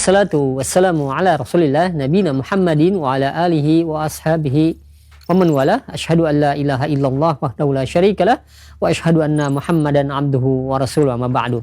wassalatu wassalamu ala rasulillah nabina Muhammadin wa ala alihi wa ashabihi wa man wala. Asyhadu an la ilaha illallah wahdahu la syarikalah wa asyhadu anna Muhammadan abduhu wa rasuluh, amma ba'du.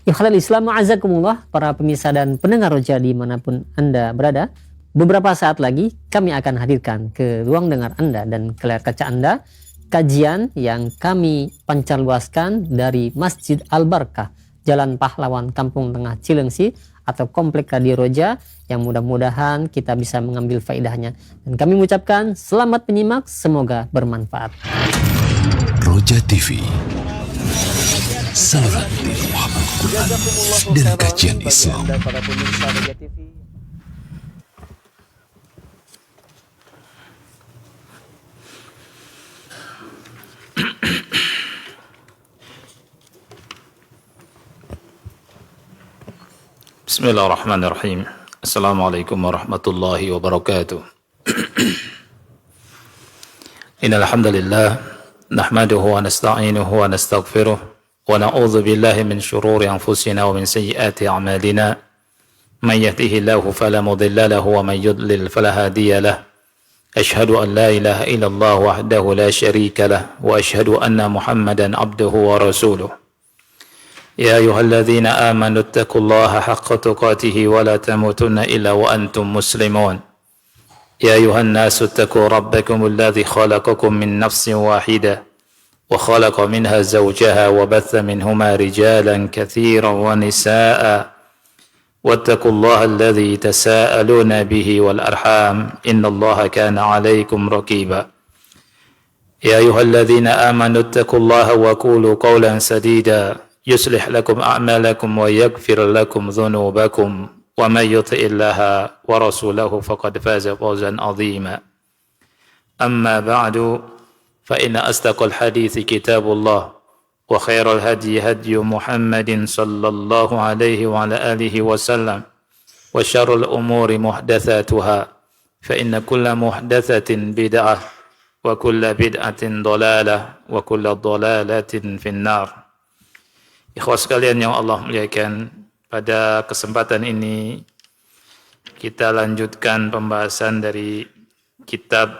Ikhwatal Islam a'azakumullah, para pemirsa dan pendengar Roja dimanapun Anda berada. Beberapa saat lagi kami akan hadirkan ke ruang dengar Anda dan ke layar kaca Anda kajian yang kami pancarluaskan dari Masjid Al-Barkah, Jalan Pahlawan, Kampung Tengah Cilengsi atau Komplek Radio Roja, yang mudah-mudahan kita bisa mengambil faedahnya. Dan kami mengucapkan selamat menyimak, semoga bermanfaat. Roja TV, saluran pemahaman Quran dan kajian Islam. Bismillahirrahmanirrahim. Assalamualaikum warahmatullahi wabarakatuh. Innal hamdalillah nahmaduhu wa nasta'inuhu wa nastaghfiruh wa na'udzu billahi min shururi anfusina wa min sayyiati a'malina. Man yahdihillahu fala mudilla lahu wa man yudlil fala hadiya lahu. Ashhadu an la ilaha illallah wahdahu la syarika lahu wa ashhadu anna Muhammadan abduhu wa rasuluh. يا أيها الذين آمنوا اتقوا الله حق تقاته ولا تموتن إلا وأنتم مسلمون يا أيها الناس اتقوا ربكم الذي خلقكم من نفس واحدة وخلق منها زوجها وبث منهما رجالا كثيرا ونساء واتقوا الله الذي تساءلون به والأرحام إن الله كان عليكم رقيبا يا أيها الذين آمنوا اتقوا الله وقولوا قولا سديدا يصلح لكم أعمالكم ويغفر لكم ذنوبكم ومن يطع الله ورسوله فقد فاز فوزا عظيما أما بعد فإن أصدق الحديث كتاب الله وخير الهدي هدي محمد صلى الله عليه وعلى آله وسلم وشر الأمور محدثاتها فإن كل محدثة بدعة وكل بدعة ضلالة وكل ضلالة في النار. Ikhwas sekalian yang Allah muliakan, pada kesempatan ini kita lanjutkan pembahasan dari kitab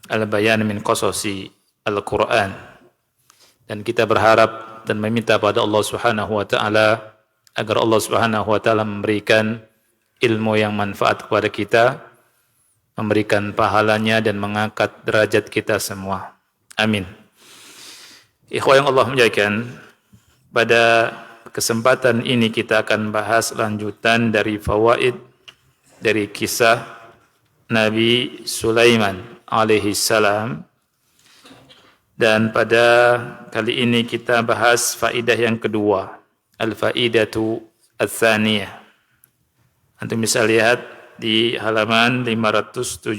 Al-Bayan min Qasasi Al-Quran, dan kita berharap dan meminta pada Allah Subhanahu wa taala agar Allah Subhanahu wa taala memberikan ilmu yang manfaat kepada kita, memberikan pahalanya dan mengangkat derajat kita semua. Amin. Ikhwah yang Allah muliakan, pada kesempatan ini kita akan bahas lanjutan dari fawaid dari kisah Nabi Sulaiman alaihi salam, dan pada kali ini kita bahas faidah yang kedua, al-faidatu ats-tsaniyah. Antum bisa lihat di halaman 570.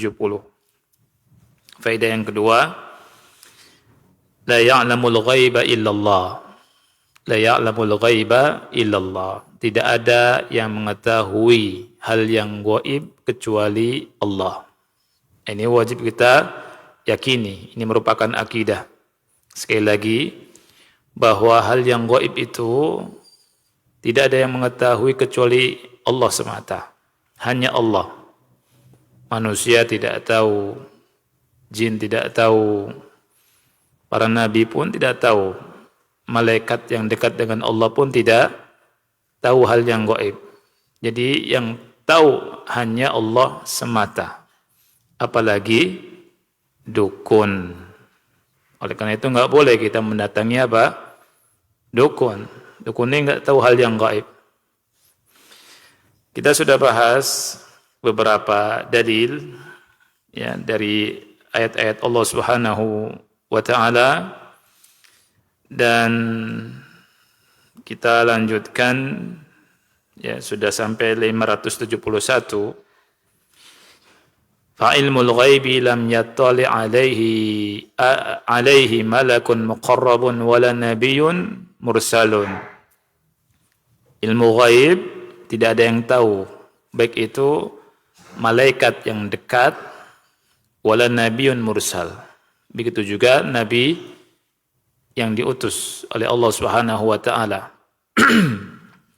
Faidah yang kedua, la ya'lamul ghaiba illallah. La ya'lamul ghaiba illallah. Tidak ada yang mengetahui hal yang gaib kecuali Allah. Ini wajib kita yakini. Ini merupakan akidah. Sekali lagi, bahwa hal yang gaib itu tidak ada yang mengetahui kecuali Allah semata. Hanya Allah. Manusia tidak tahu, jin tidak tahu, para nabi pun tidak tahu. Malaikat yang dekat dengan Allah pun tidak tahu hal yang gaib. Jadi yang tahu hanya Allah semata. Apalagi dukun. Oleh karena itu enggak boleh kita mendatangi apa? Dukun. Dukun ini enggak tahu hal yang gaib. Kita sudah bahas beberapa dalil ya dari ayat-ayat Allah Subhanahu wa taala, dan kita lanjutkan ya, sudah sampai 571. Fa ilmul ghaibi lam yattali alaihi malakun muqarrabun wala nabiyyun mursalun. Ilmu ghaib tidak ada yang tahu, baik itu malaikat yang dekat wala nabiyyun mursal. Begitu juga nabi yang diutus oleh Allah Subhanahu wa taala.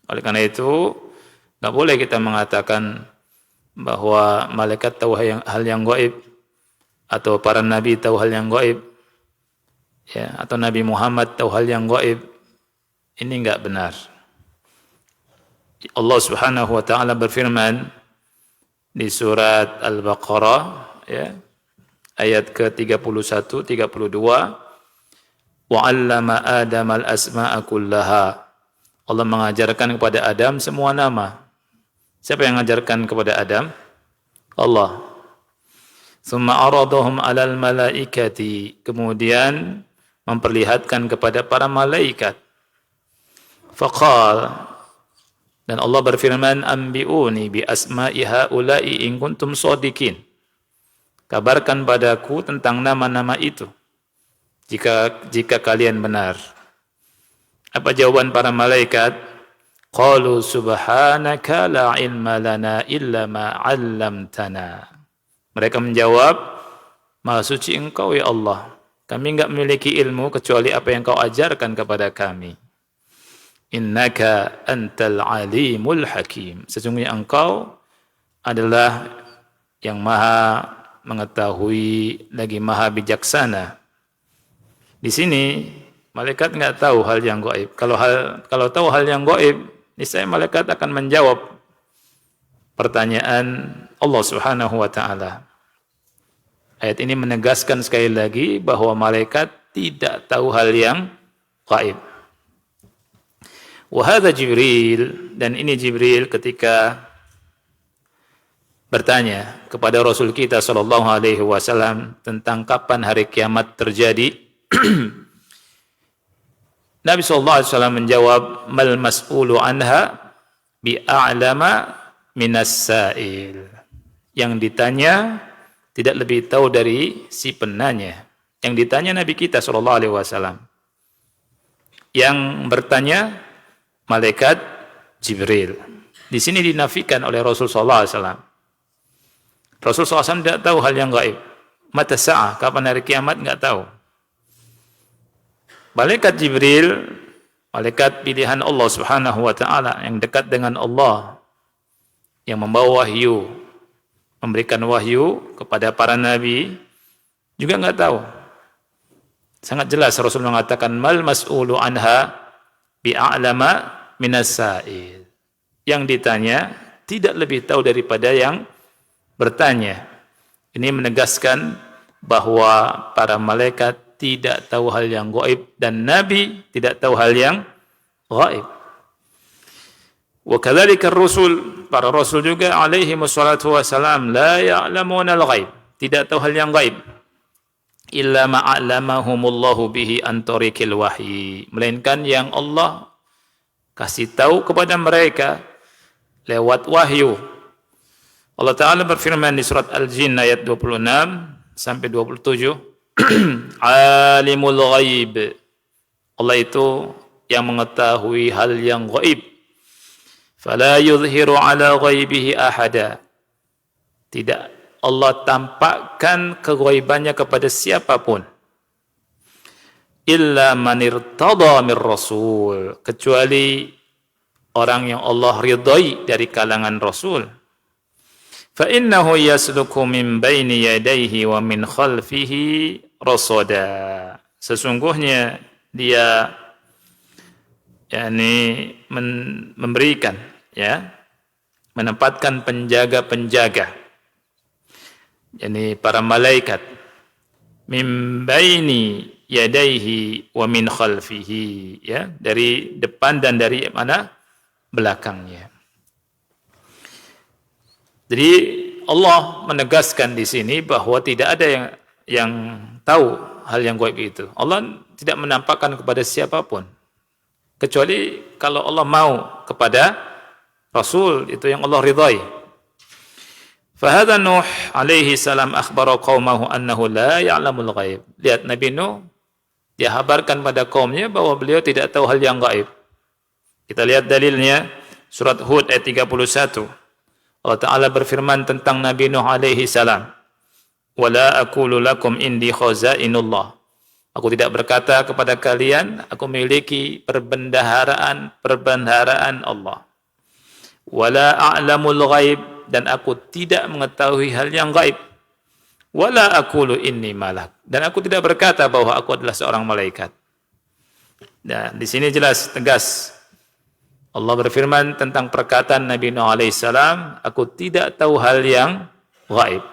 Oleh karena itu, Nggak boleh kita mengatakan bahwa malaikat tahu hal yang gaib, atau para nabi tahu hal yang gaib, ya, atau Nabi Muhammad tahu hal yang gaib. Ini enggak benar. Allah Subhanahu wa taala berfirman di surat Al-Baqarah, ya, ayat ke-31 32, wa 'allama Adam al-asma'a kullaha. Allah mengajarkan kepada Adam semua nama. Siapa yang mengajarkan kepada Adam? Allah. Tsumma aradahum 'alal malaikati. Kemudian memperlihatkan kepada para malaikat. Faqal, dan Allah berfirman, ambi'uni bi asma'i haula'i in kuntum shadiqin. Kabarkan padaku tentang nama-nama itu jika kalian benar. Apa jawaban para malaikat? Qalu subhanaka la ilma lana illa ma 'allamtana. Mereka menjawab, Maha suci Engkau ya Allah. Kami enggak memiliki ilmu kecuali apa yang Kau ajarkan kepada kami. Innaka antal alimul hakim. Sesungguhnya Engkau adalah yang maha mengetahui lagi maha bijaksana. Di sini malaikat enggak tahu hal yang gaib. Kalau tahu hal yang gaib, niscaya malaikat akan menjawab pertanyaan Allah Subhanahu wa taala. Ayat ini menegaskan sekali lagi bahwa malaikat tidak tahu hal yang gaib. Wa hadza Jibril, dan ini Jibril ketika bertanya kepada Rasul kita sallallahu alaihi wasallam tentang kapan hari kiamat terjadi. Nabi sallallahu alaihi wasallam menjawab, mal mas'ulu anha bi'a'lama minas sa'il. Yang ditanya tidak lebih tahu dari si penanya. Yang ditanya Nabi kita sallallahu alaihi wasallam. Yang bertanya malaikat Jibril. Di sini dinafikan oleh Rasul sallallahu alaihi wasallam. Rasul sallallahu alaihi wasallam tidak tahu hal yang gaib. Mata sa'ah, kapan hari kiamat, enggak tahu. Malaikat Jibril, malaikat pilihan Allah Subhanahu wa taala yang dekat dengan Allah, yang membawa wahyu, memberikan wahyu kepada para nabi, juga enggak tahu. Sangat jelas Rasul mengatakan mal mas'ulu anha bi'a'lama minas sa'il. Yang ditanya tidak lebih tahu daripada yang bertanya. Ini menegaskan bahwa para malaikat tidak tahu hal yang gaib dan nabi tidak tahu hal yang gaib. Wa kadzalika ar-rusul, para rasul juga alaihi wassalatu wassalam la ya'lamuna al-ghaib, tidak tahu hal yang gaib. Illa ma'alamahumullahu bihi an tariqil wahyi, melainkan yang Allah kasih tahu kepada mereka lewat wahyu. Allah Ta'ala berfirman di surat Al-Jin ayat 26 sampai 27. Alimul ghaib. Allah itu yang mengetahui hal yang gaib. Fala yudhiru ala ghaibihi ahada. Tidak Allah tampakkan kegaibannya kepada siapapun. Illa man irtada mir rasul, kecuali orang yang Allah ridai dari kalangan rasul. Fa innahu yasluku min baini yadayhi wa min khalfihi rasada. Sesungguhnya dia memberikan, ya, menempatkan penjaga-penjaga, yakni para malaikat, min baini yadaihi wa min khalfihi, ya, dari depan dan dari mana? Belakangnya. Jadi Allah menegaskan di sini bahwa tidak ada yang tahu hal yang gaib itu. Allah tidak menampakkan kepada siapapun kecuali kalau Allah mau kepada Rasul, itu yang Allah ridhai. Fahadha Nuh alaihi salam akhbara qaumahu annahu la ya'lamul ghaib. Lihat Nabi Nuh, dia habarkan pada kaumnya bahwa beliau tidak tahu hal yang gaib. Kita lihat dalilnya, surat Hud ayat 31. Allah Ta'ala berfirman tentang Nabi Nuh alaihi salam. Wala aqulu lakum indi khazainullah. Aku tidak berkata kepada kalian, aku memiliki perbendaharaan Allah. wala a'lamul ghaib, dan aku tidak mengetahui hal yang gaib, wala aqulu inni malak, dan aku tidak berkata bahwa aku adalah seorang malaikat. Nah, di sini jelas tegas Allah berfirman tentang perkataan Nabi Nuh alaihissalam, aku tidak tahu hal yang gaib.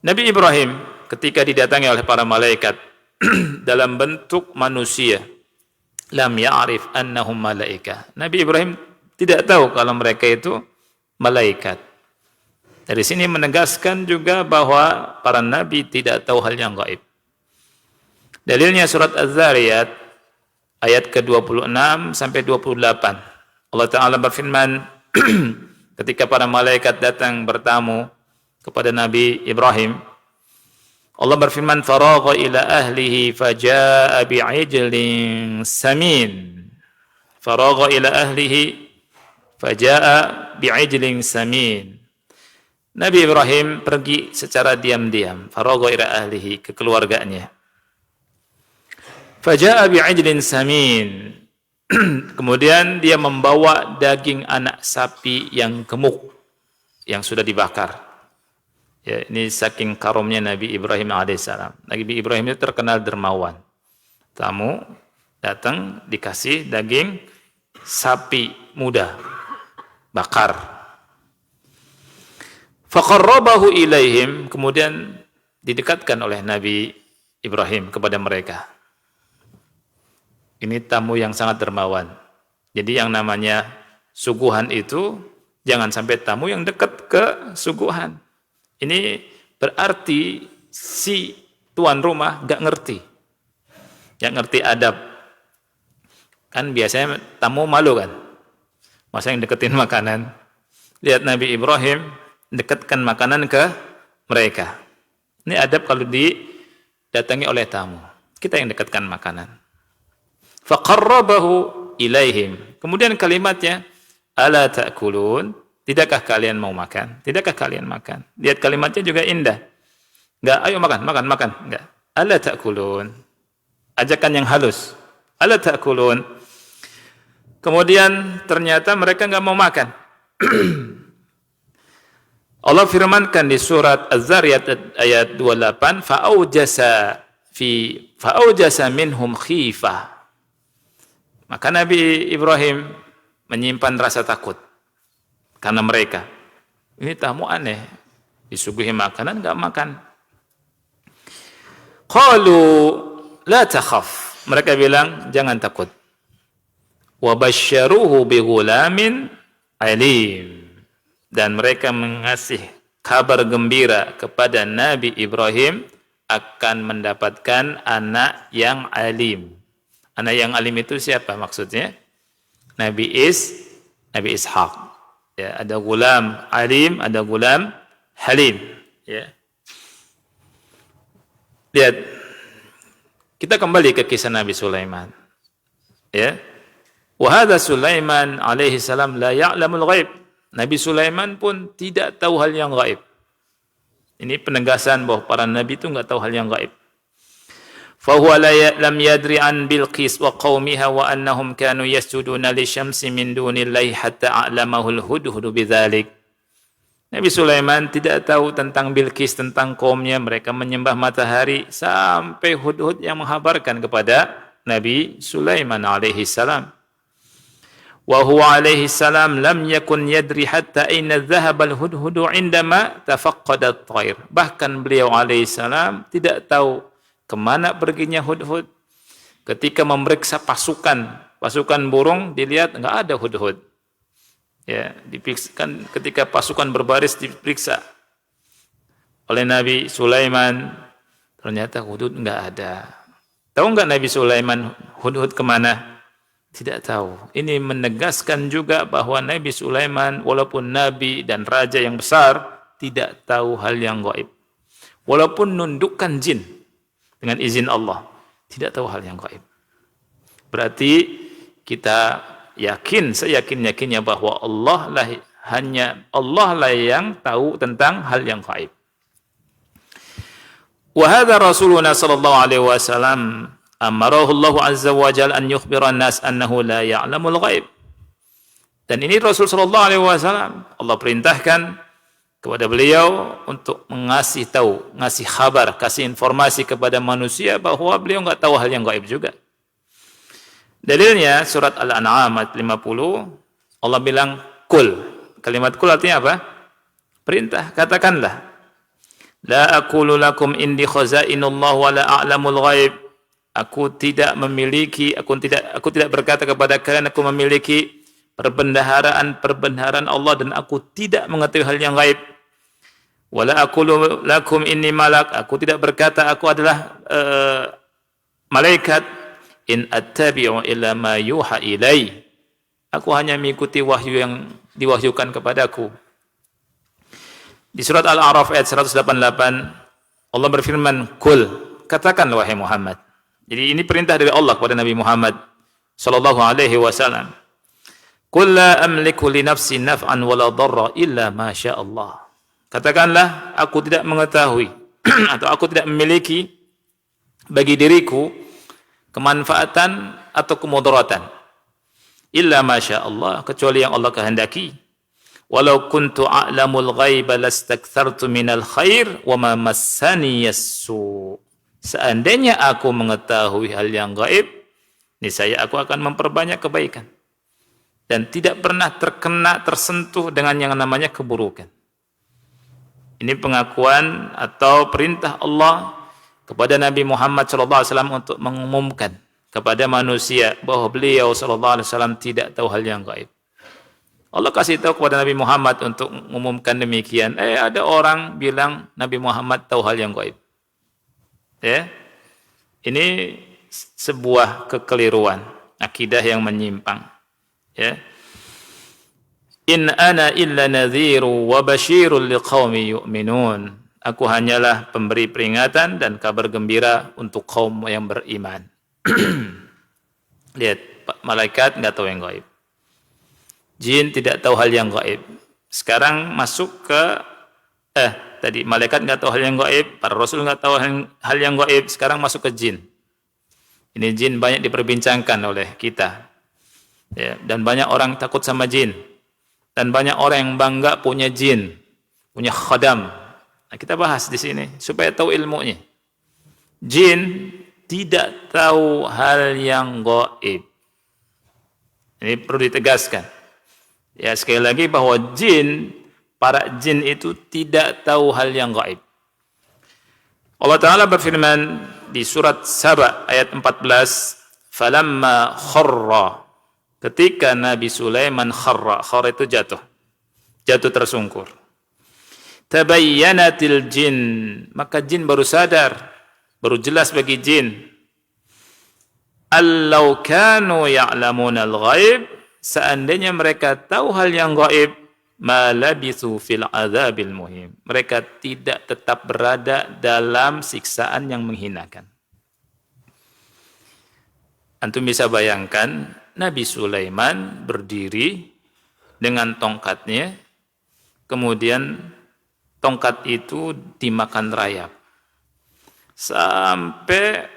Nabi Ibrahim ketika didatangi oleh para malaikat dalam bentuk manusia, lam ya'rif annahum malaika. Nabi Ibrahim tidak tahu kalau mereka itu malaikat. Dari sini menegaskan juga bahwa para nabi tidak tahu hal yang gaib. Dalilnya surat Az-Zariyat ayat ke-26 sampai 28. Allah Ta'ala berfirman ketika para malaikat datang bertamu kepada Nabi Ibrahim, Allah berfirman, faragha ila ahlihi faja'a bi'ijlin samin. Faragha ila ahlihi faja'a bi'ijlin samin. Nabi Ibrahim pergi secara diam-diam, faragha ila ahlihi, ke keluarganya. Faja'a bi'ijlin samin. Kemudian dia membawa daging anak sapi yang gemuk, yang sudah dibakar. Ya, ini saking karomnya Nabi Ibrahim alaihissalam. Nabi Ibrahim itu terkenal dermawan. Tamu datang dikasih daging sapi muda bakar. Faqarrabahu ilaihim, kemudian didekatkan oleh Nabi Ibrahim kepada mereka. Ini tamu yang sangat dermawan. Jadi yang namanya suguhan itu jangan sampai tamu yang dekat ke suguhan. Ini berarti si tuan rumah nggak ngerti adab. Kan biasanya tamu malu kan, masa yang deketin makanan. Lihat Nabi Ibrahim dekatkan makanan ke mereka. Ini adab kalau didatangi oleh tamu. Kita yang dekatkan makanan. Faqarrabahu ilaihim. Kemudian kalimatnya, ala ta'kulun. Tidakkah kalian mau makan? Tidakkah kalian makan? Lihat kalimatnya juga indah. Enggak, ayo makan. Enggak. Ala ta'kulun. Ajakan yang halus. Ala ta'kulun. Kemudian ternyata mereka enggak mau makan. Allah firmankan di surat Az-Zariyat ayat 28, fa'aujasa minhum khifah. Maka Nabi Ibrahim menyimpan rasa takut. Karena mereka, ini tamu aneh, disuguhi makanan enggak makan. Qalu la takhaf. Mereka bilang jangan takut. Wa basyaruhu bi ghulamin alim. Dan mereka mengasih kabar gembira kepada Nabi Ibrahim akan mendapatkan anak yang alim. Anak yang alim itu siapa maksudnya? Nabi Ishaq. Ya, ada gulam alim, ada gulam halim. Ya. Lihat, kita kembali ke kisah Nabi Sulaiman. Ya, wa hadza Sulaiman alaihi salam la ya'lamul ghaib. Nabi Sulaiman pun tidak tahu hal yang gaib. Ini penegasan bahwa para nabi itu enggak tahu hal yang gaib. Fahuwa lam yadri an Bilqis wa qaumiha wa annahum kanu yasjuduna lisyamsi min dunillahi hatta a'lamahul hudhudu bidzalik. Nabi Sulaiman tidak tahu tentang Bilqis, tentang kaumnya, mereka menyembah matahari, sampai Hudhud yang menghabarkan kepada Nabi Sulaiman alaihi salam. Wa huwa alaihi salam lam yakun yadri hatta aina dhahaba al-hudhudu indama tafaqqada at-tayr. Bahkan beliau alaihi salam tidak tahu kemana perginya Hudhud. Ketika memeriksa pasukan burung, dilihat enggak ada Hudhud. Ya, diperiksakan ketika pasukan berbaris diperiksa oleh Nabi Sulaiman, ternyata Hudhud enggak ada. Tahu enggak Nabi Sulaiman Hudhud kemana? Tidak tahu. Ini menegaskan juga bahwa Nabi Sulaiman walaupun nabi dan raja yang besar tidak tahu hal yang gaib. Walaupun nundukkan jin dengan izin Allah, tidak tahu hal yang gaib. Berarti kita yakin, seyakin-yakinnya bahwa hanya Allah lah yang tahu tentang hal yang gaib. Wa hadza Rasuluna sallallahu alaihi wasallam amarahu Allah azza wa jalla an yukhbira an-nas annahu la ya'lamul ghaib. Dan ini Rasul sallallahu alaihi wasallam Allah perintahkan kepada beliau untuk ngasih tahu, ngasih kabar, kasih informasi kepada manusia bahwa beliau enggak tahu hal yang gaib juga. Dalilnya surat Al-An'am ayat 50, Allah bilang kul. Kalimat kul artinya apa? Perintah, katakanlah. La aqulu lakum indi khazainullah wa la a'lamul ghaib. Aku tidak berkata kepada kalian aku memiliki perbendaharaan Allah dan aku tidak mengetahui hal yang gaib. Wala aqulu lakum inni malak. Aku tidak berkata aku adalah malaikat. In attabi'u illa ma yuha ilai. Aku hanya mengikuti wahyu yang diwahyukan kepadaku. Di surat Al-A'raf ayat 188 Allah berfirman, "Qul," katakanlah wahai Muhammad. Jadi ini perintah dari Allah kepada Nabi Muhammad sallallahu alaihi wasallam. "Qul la amliku li nafsi naf'an wala dharra illa ma syaa Allah." Katakanlah, aku tidak mengetahui atau aku tidak memiliki bagi diriku kemanfaatan atau kemudaratan illa ma syaa Allah, kecuali yang Allah kehendaki. Walau kuntu a'lamul ghaiba lastakthartu minal khair wa ma massani yassu. Seandainya aku mengetahui hal yang gaib, niscaya aku akan memperbanyak kebaikan dan tidak pernah tersentuh dengan yang namanya keburukan. Ini pengakuan atau perintah Allah kepada Nabi Muhammad SAW untuk mengumumkan kepada manusia bahwa beliau SAW tidak tahu hal yang gaib. Allah kasih tahu kepada Nabi Muhammad untuk mengumumkan demikian. Ada orang bilang Nabi Muhammad tahu hal yang gaib. Ya, ini sebuah kekeliruan, akidah yang menyimpang. Ya, in ana illa nadhiru wa basyirul liqaumi yu'minun. Aku hanyalah pemberi peringatan dan kabar gembira untuk kaum yang beriman. Lihat, malaikat enggak tahu yang gaib. Jin tidak tahu hal yang gaib. Sekarang masuk ke tadi malaikat enggak tahu hal yang gaib, para rasul enggak tahu hal yang gaib, sekarang masuk ke jin. Ini jin banyak diperbincangkan oleh kita. Ya, dan banyak orang takut sama jin. Dan banyak orang yang bangga punya jin, punya khadam. Nah, kita bahas di sini supaya tahu ilmunya. Jin tidak tahu hal yang gaib. Ini perlu ditegaskan. Ya, sekali lagi bahwa para jin itu tidak tahu hal yang gaib. Allah Ta'ala berfirman di surat Saba ayat 14, "Falamma kharra," ketika Nabi Sulaiman kharra itu jatuh tersungkur. "Tabayyanatil jin," maka jin baru sadar, baru jelas bagi jin, "allau kanu ya'lamunal ghaib," seandainya mereka tahu hal yang gaib, ma labithu fil adzabil muhim, mereka tidak tetap berada dalam siksaan yang menghinakan. Antum bisa bayangkan Nabi Sulaiman berdiri dengan tongkatnya, kemudian tongkat itu dimakan rayap sampai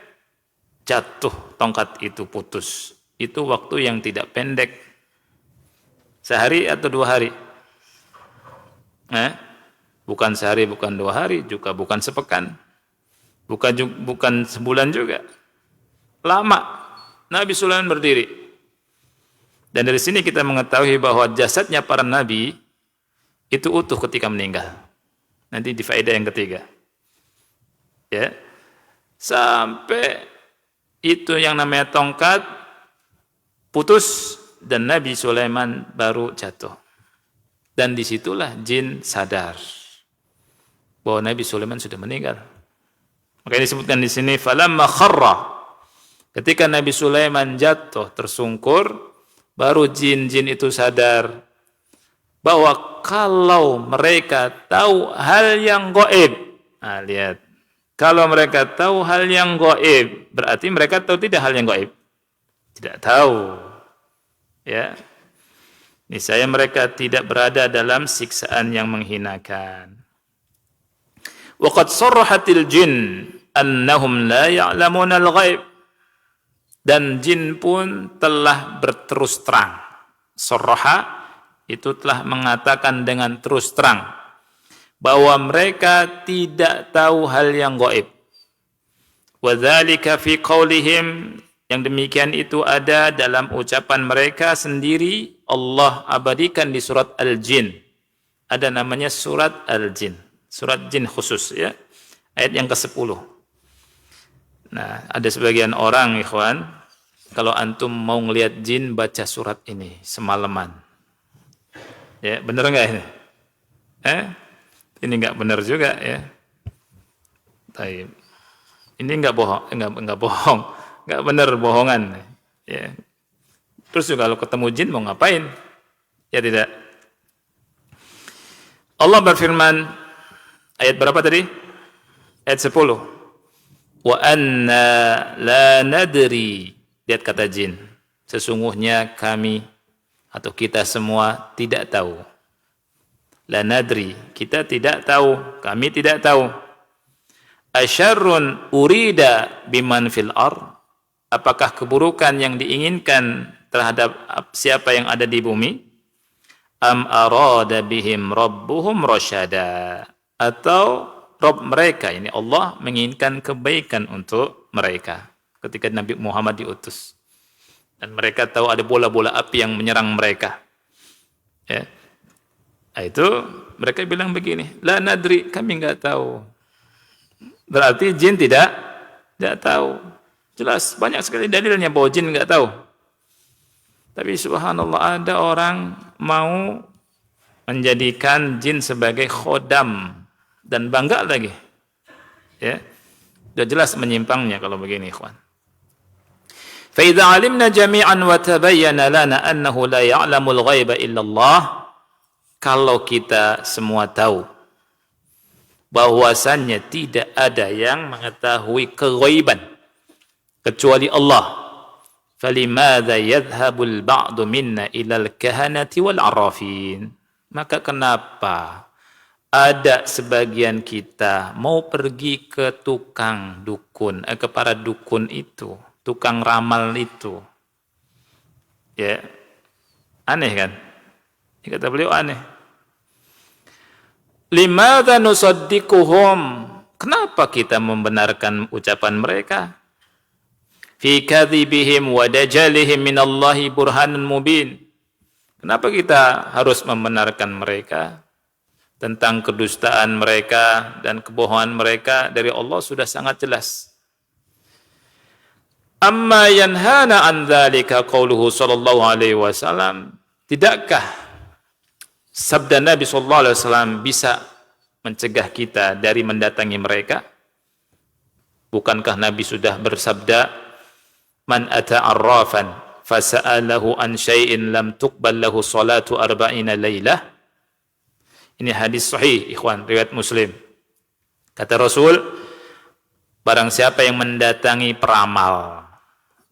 jatuh, tongkat itu putus. Itu waktu yang tidak pendek. Sehari atau 2 hari? Bukan sehari, bukan 2 hari, juga bukan sepekan. Bukan sebulan juga. Lama Nabi Sulaiman berdiri. Dan dari sini kita mengetahui bahwa jasadnya para nabi itu utuh ketika meninggal. Nanti di faedah yang ketiga. Ya. Sampai itu yang namanya tongkat putus dan Nabi Sulaiman baru jatuh. Dan disitulah jin sadar bahwa Nabi Sulaiman sudah meninggal. Maka disebutkan di sini falamma kharra, ketika Nabi Sulaiman jatuh tersungkur, baru jin-jin itu sadar bahwa kalau mereka tahu hal yang gaib. Nah, lihat. Kalau mereka tahu hal yang gaib, berarti mereka tahu tidak hal yang gaib? Tidak tahu. Ya, niscaya mereka tidak berada dalam siksaan yang menghinakan. Waqad sarrahatil jin annahum la ya'lamuna al-ghaib, dan jin pun telah berterus terang. Sarraha itu telah mengatakan dengan terus terang bahwa mereka tidak tahu hal yang gaib. Wa dzalika fi qaulihim, yang demikian itu ada dalam ucapan mereka sendiri. Allah abadikan di surat Al-Jin. Ada namanya surat Al-Jin. Surat Jin khusus ya. Ayat yang ke-10. Nah, ada sebagian orang ikhwan, kalau antum mau ngelihat jin baca surat ini semalaman. Ya, benar enggak ini? Ini enggak benar juga ya. Baik. Ini enggak bohong, enggak bohong. Enggak benar bohongan ya. Terus juga kalau ketemu jin mau ngapain? Ya tidak. Allah berfirman ayat berapa tadi? Ayat 10. Wa anna la nadri, lihat kata jin, sesungguhnya kami atau kita semua tidak tahu. La nadri, kita tidak tahu, kami tidak tahu. Asyarrun urida biman fil ar, apakah keburukan yang diinginkan terhadap siapa yang ada di bumi? Am arada bihim rabbuhum rasyada, atau Rabb mereka, ini Allah menginginkan kebaikan untuk mereka ketika Nabi Muhammad diutus. Dan mereka tahu ada bola-bola api yang menyerang mereka. Ya. Nah, itu mereka bilang begini, la nadri, kami enggak tahu. Berarti jin tidak tahu. Jelas banyak sekali dalilnya bahwa jin enggak tahu. Tapi subhanallah, ada orang mau menjadikan jin sebagai khodam dan bangga lagi. Ya. Sudah jelas menyimpangnya kalau begini, ikhwan. Fa idza 'alimna jami'an wa tabayyana lana annahu la ya'lamul ghaiba illa Allah, kalau kita semua tahu bahwasannya tidak ada yang mengetahui keghaiban kecuali Allah, falimadza yadhhabul ba'du minna ilal kahanati wal 'arrafin, maka kenapa ada sebagian kita mau pergi ke tukang dukun, ke para dukun itu, tukang ramal itu. Ya. Aneh kan? Ini kata beliau aneh. Limadza nusaddiquhum? Kenapa kita membenarkan ucapan mereka? Fi kadzibihim wa dajalihim minallahi burhanun mubin. Kenapa kita harus membenarkan mereka? Tentang kedustaan mereka dan kebohongan mereka dari Allah sudah sangat jelas. Amma yanhana an dzalika qauluhu sallallahu alaihi wasallam, tidakkah sabda Nabi sallallahu alaihi wasallam bisa mencegah kita dari mendatangi mereka? Bukankah Nabi sudah bersabda, man ata arrafan fasa'alahu an syai'in lam tuqbal lahu salatu arba'ina lailah. Ini hadis sahih, ikhwan, riwayat Muslim. Kata Rasul, barang siapa yang mendatangi peramal,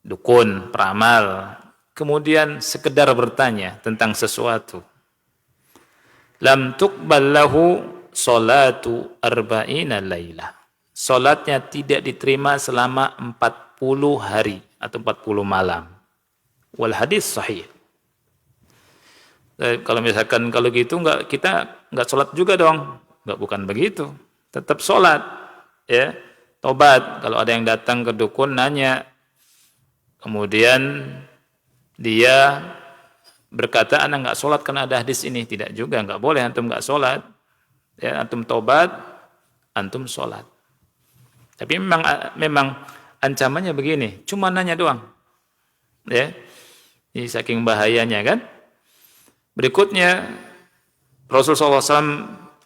dukun, peramal, kemudian sekedar bertanya tentang sesuatu, lam tuqbal lahu salatu arba'ina lailah. Salatnya tidak diterima selama 40 hari atau 40 malam. Wal hadis sahih. Kalau misalkan kalau gitu kita enggak sholat juga dong. Enggak, bukan begitu. Tetap sholat. Ya. Tobat. Kalau ada yang datang ke dukun nanya, kemudian dia berkata, anak enggak sholat karena ada hadis ini. Tidak juga, enggak boleh antum enggak sholat. Ya, antum tobat, antum sholat. Tapi memang ancamannya begini, cuma nanya doang. Ya. Ini saking bahayanya kan. Berikutnya Rasulullah SAW,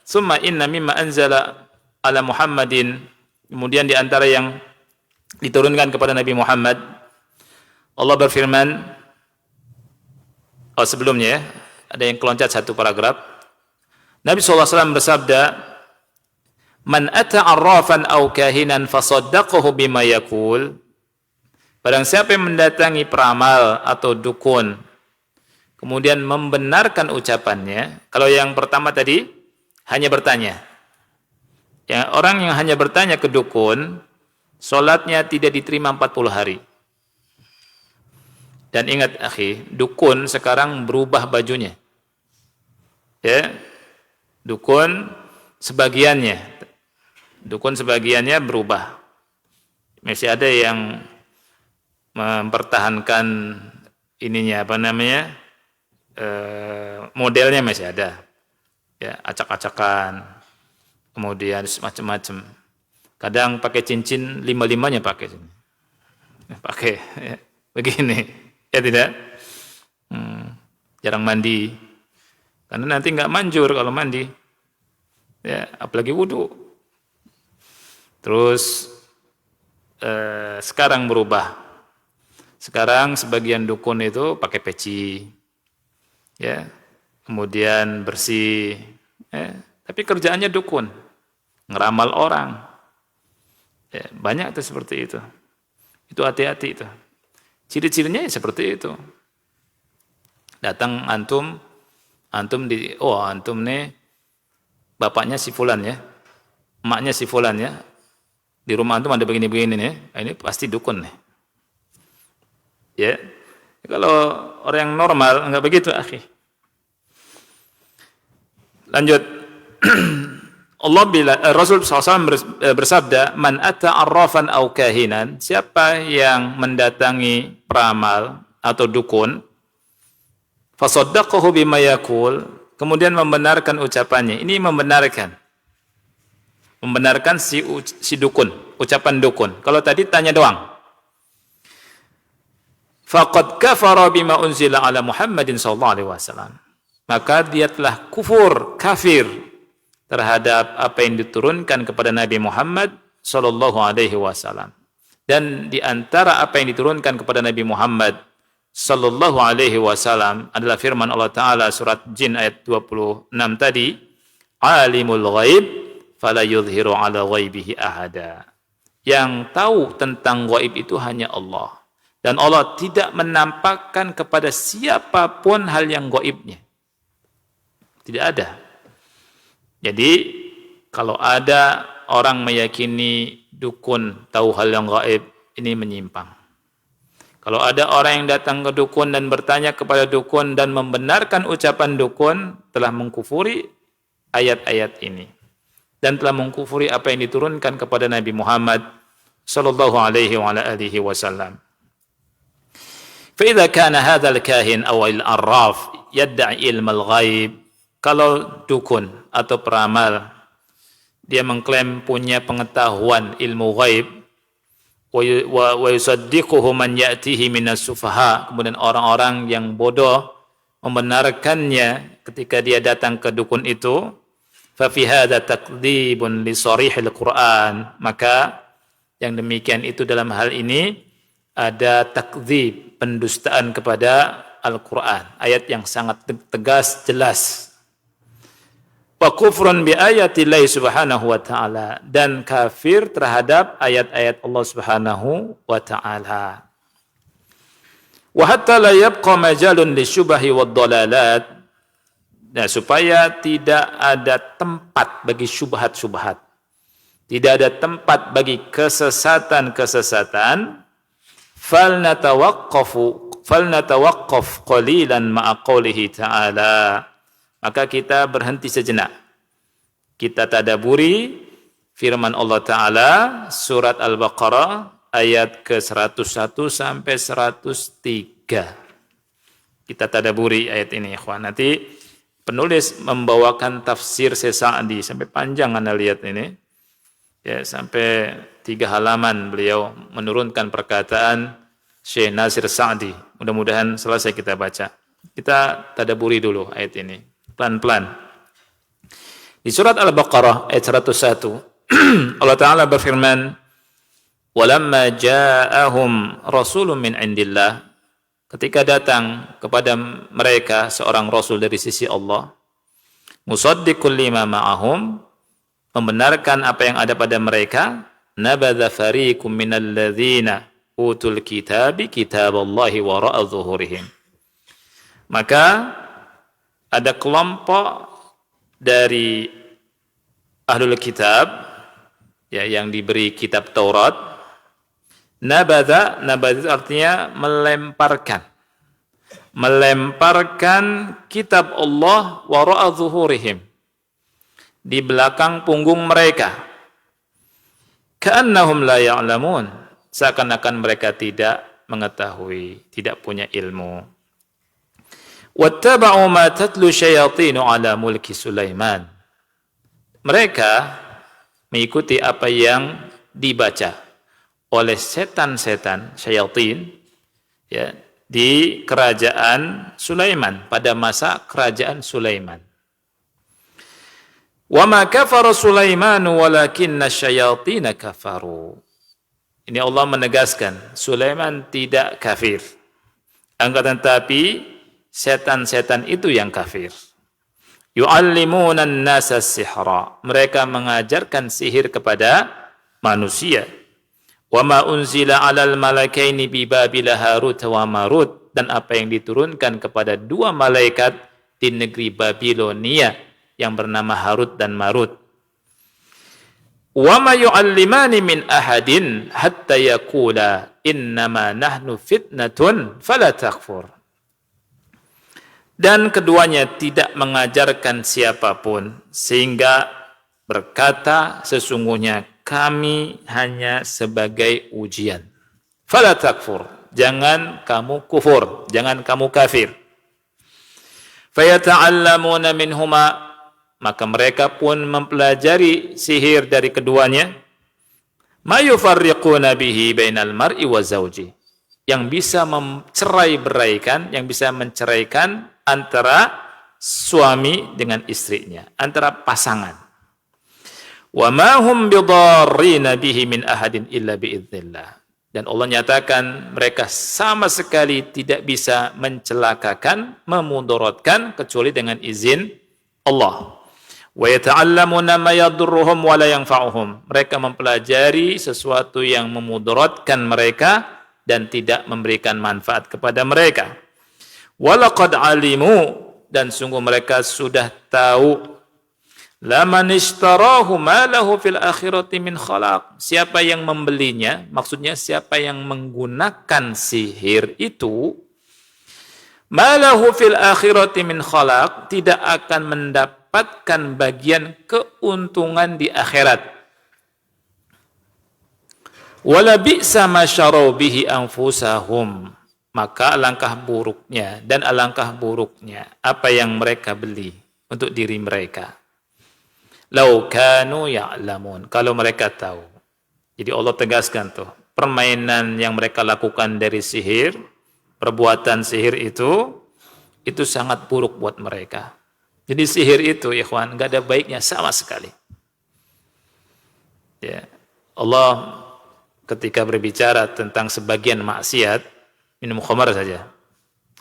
summa inna mimma anzala ala Muhammadin, kemudian di antara yang diturunkan kepada Nabi Muhammad, Allah berfirman, sebelumnya ya, ada yang keloncat satu paragraf. Nabi SAW bersabda, man ata arrafan aw kahinan fasaddaqahu bima yaqul, barang siapa yang mendatangi peramal atau dukun kemudian membenarkan ucapannya. Kalau yang pertama tadi hanya bertanya, ya, orang yang hanya bertanya ke dukun, sholatnya tidak diterima 40 hari. Dan ingat akhi, dukun sekarang berubah bajunya. Ya. Dukun sebagiannya berubah. Masih ada yang mempertahankan ininya modelnya masih ada. Ya, acak-acakan. Kemudian macam-macam. Kadang pakai cincin, 5-5-nya pakai. Pakai ya, begini. Ya tidak? Jarang mandi. Karena nanti nggak manjur kalau mandi. Ya, apalagi wudu. Terus sekarang berubah. Sekarang sebagian dukun itu pakai peci. Ya. Kemudian bersih. Ya. Tapi kerjaannya dukun. Ngeramal orang. Ya, banyak itu seperti itu. Itu hati-hati itu. Ciri-cirinya ya seperti itu. Datang antum nih bapaknya si fulan ya. Emaknya si fulan ya. Di rumah antum ada begini-begini nih. Ini pasti dukun nih. Ya. Kalau orang yang normal enggak begitu, akhi. Lanjut. Rasul SAW bersabda, man ata arrafan aw kahinan, siapa yang mendatangi peramal atau dukun, fasaddaqahu bima yaqul, kemudian membenarkan ucapannya. Ini membenarkan si dukun, ucapan dukun. Kalau tadi tanya doang. Faqad kafara bima unzila ala Muhammadin sallallahu alaihi wasallam. Maka dia telah kafir terhadap apa yang diturunkan kepada Nabi Muhammad sallallahu alaihi wasallam. Dan di antara apa yang diturunkan kepada Nabi Muhammad sallallahu alaihi wasallam adalah firman Allah Taala surat Jin ayat 26 tadi, alimul ghaib fala yudhiru ala ghaibihi ahada. Yang tahu tentang ghaib itu hanya Allah. Dan Allah tidak menampakkan kepada siapapun hal yang ghaibnya. Tidak ada. Jadi kalau ada orang meyakini dukun tahu hal yang gaib, ini menyimpang. Kalau ada orang yang datang ke dukun dan bertanya kepada dukun dan membenarkan ucapan dukun, telah mengkufuri ayat-ayat ini dan telah mengkufuri apa yang diturunkan kepada Nabi Muhammad sallallahu alaihi wasallam. Fa idza kana hadzal kahin aw al-arraf yad'i ilm al-ghaib, kalau dukun atau peramal dia mengklaim punya pengetahuan ilmu ghaib, wa yusaddiquhu man ya'tihi minas sufaha, kemudian orang-orang yang bodoh membenarkannya ketika dia datang ke dukun itu, fa fi hadza takdzibun li sharihil Qur'an, maka yang demikian itu dalam hal ini ada takdzib, pendustaan kepada Al-Qur'an, ayat yang sangat tegas jelas. Wa kufrun bi ayatillahi subhanahu wa ta'ala, dan kafir terhadap ayat-ayat Allah subhanahu wa ta'ala. Wa hatta la yabqa majalun lisyubahi wad dalalat, nah, supaya tidak ada tempat bagi syubhat-syubhat, tidak ada tempat bagi kesesatan-kesesatan, falnatawaqqaf qalilan ma'a qoulihi ta'ala, maka kita berhenti sejenak. Kita tadaburi firman Allah Ta'ala surat Al-Baqarah ayat ke-101 sampai 103. Kita tadaburi ayat ini, ikhwan. Nanti penulis membawakan tafsir Sa'di sampai panjang Anda lihat ini. Ya, sampai 3 halaman beliau menurunkan perkataan Syekh Nasir Sa'di. Mudah-mudahan selesai kita baca. Kita tadaburi dulu ayat ini. Pelan-pelan. Di surat Al-Baqarah ayat 101 Allah Ta'ala berfirman, walamma ja'ahum rasulun min indillah, ketika datang kepada mereka seorang rasul dari sisi Allah, musaddiqul lima ma'ahum, membenarkan apa yang ada pada mereka, nabadha fariqum minal ladzina utul kitabi kitaballahi wara'a zuhurihim, maka ada kelompok dari ahlul kitab, ya, yang diberi kitab Taurat. Nabadha itu artinya melemparkan, melemparkan kitab Allah wara'a zuhurihim, di belakang punggung mereka. Ka'annahum la ya'lamun, seakan-akan mereka tidak mengetahui, tidak punya ilmu. Wattaba'u ma tatlu syayatinu ala mulki Sulaiman. Mereka mengikuti apa yang dibaca oleh setan-setan, syayatin, ya, di kerajaan Sulaiman, pada masa kerajaan Sulaiman. Wa ma kafara Sulaiman walakinna syayatin kafaru. Ini Allah menegaskan, Sulaiman tidak kafir. Akan tetapi setan-setan itu yang kafir. Yu'allimuna an-nasa sihra. Mereka mengajarkan sihir kepada manusia. Wa ma unzila 'alal malakaini bi Babil Harut wa Marut, dan apa yang diturunkan kepada dua malaikat di negeri Babilonia yang bernama Harut dan Marut. Wa ma yu'allimani min ahadin hatta yaqula innama nahnu fitnatun fala takfur. Dan keduanya tidak mengajarkan siapapun sehingga berkata sesungguhnya kami hanya sebagai ujian. Fala takfur, jangan kamu kufur, jangan kamu kafir. Fayata'allamuna minhuma, maka mereka pun mempelajari sihir dari keduanya. Ma yufarriquna bihi bainal mar'i wa zawji, yang bisa mencerai-beraikan, yang bisa menceraikan antara suami dengan istrinya, antara pasangan. Wa ma hum bidarrina bihi min ahadin illa biidznillah. Dan Allah nyatakan mereka sama sekali tidak bisa mencelakakan, memudaratkan kecuali dengan izin Allah. Wa yata'allamuna ma yadurruhum wa la yanfa'uhum. Mereka mempelajari sesuatu yang memudaratkan mereka dan tidak memberikan manfaat kepada mereka. Walaqad alimu, dan sungguh mereka sudah tahu, laman ishtarahu ma lahu fil akhirati min khalaq. Siapa yang membelinya, maksudnya siapa yang menggunakan sihir itu, ma lahu fil akhirati min khalaq, tidak akan mendapatkan bagian keuntungan di akhirat. Wala bi'sa ma syarau bihi anfusahum, maka alangkah buruknya dan alangkah buruknya apa yang mereka beli untuk diri mereka. Lau kanu ya'lamun, kalau mereka tahu. Jadi Allah tegaskan tuh, permainan yang mereka lakukan dari sihir, perbuatan sihir itu sangat buruk buat mereka. Jadi sihir itu, ikhwan, enggak ada baiknya sama sekali. Ya. Allah ketika berbicara tentang sebagian maksiat, minum khamar saja,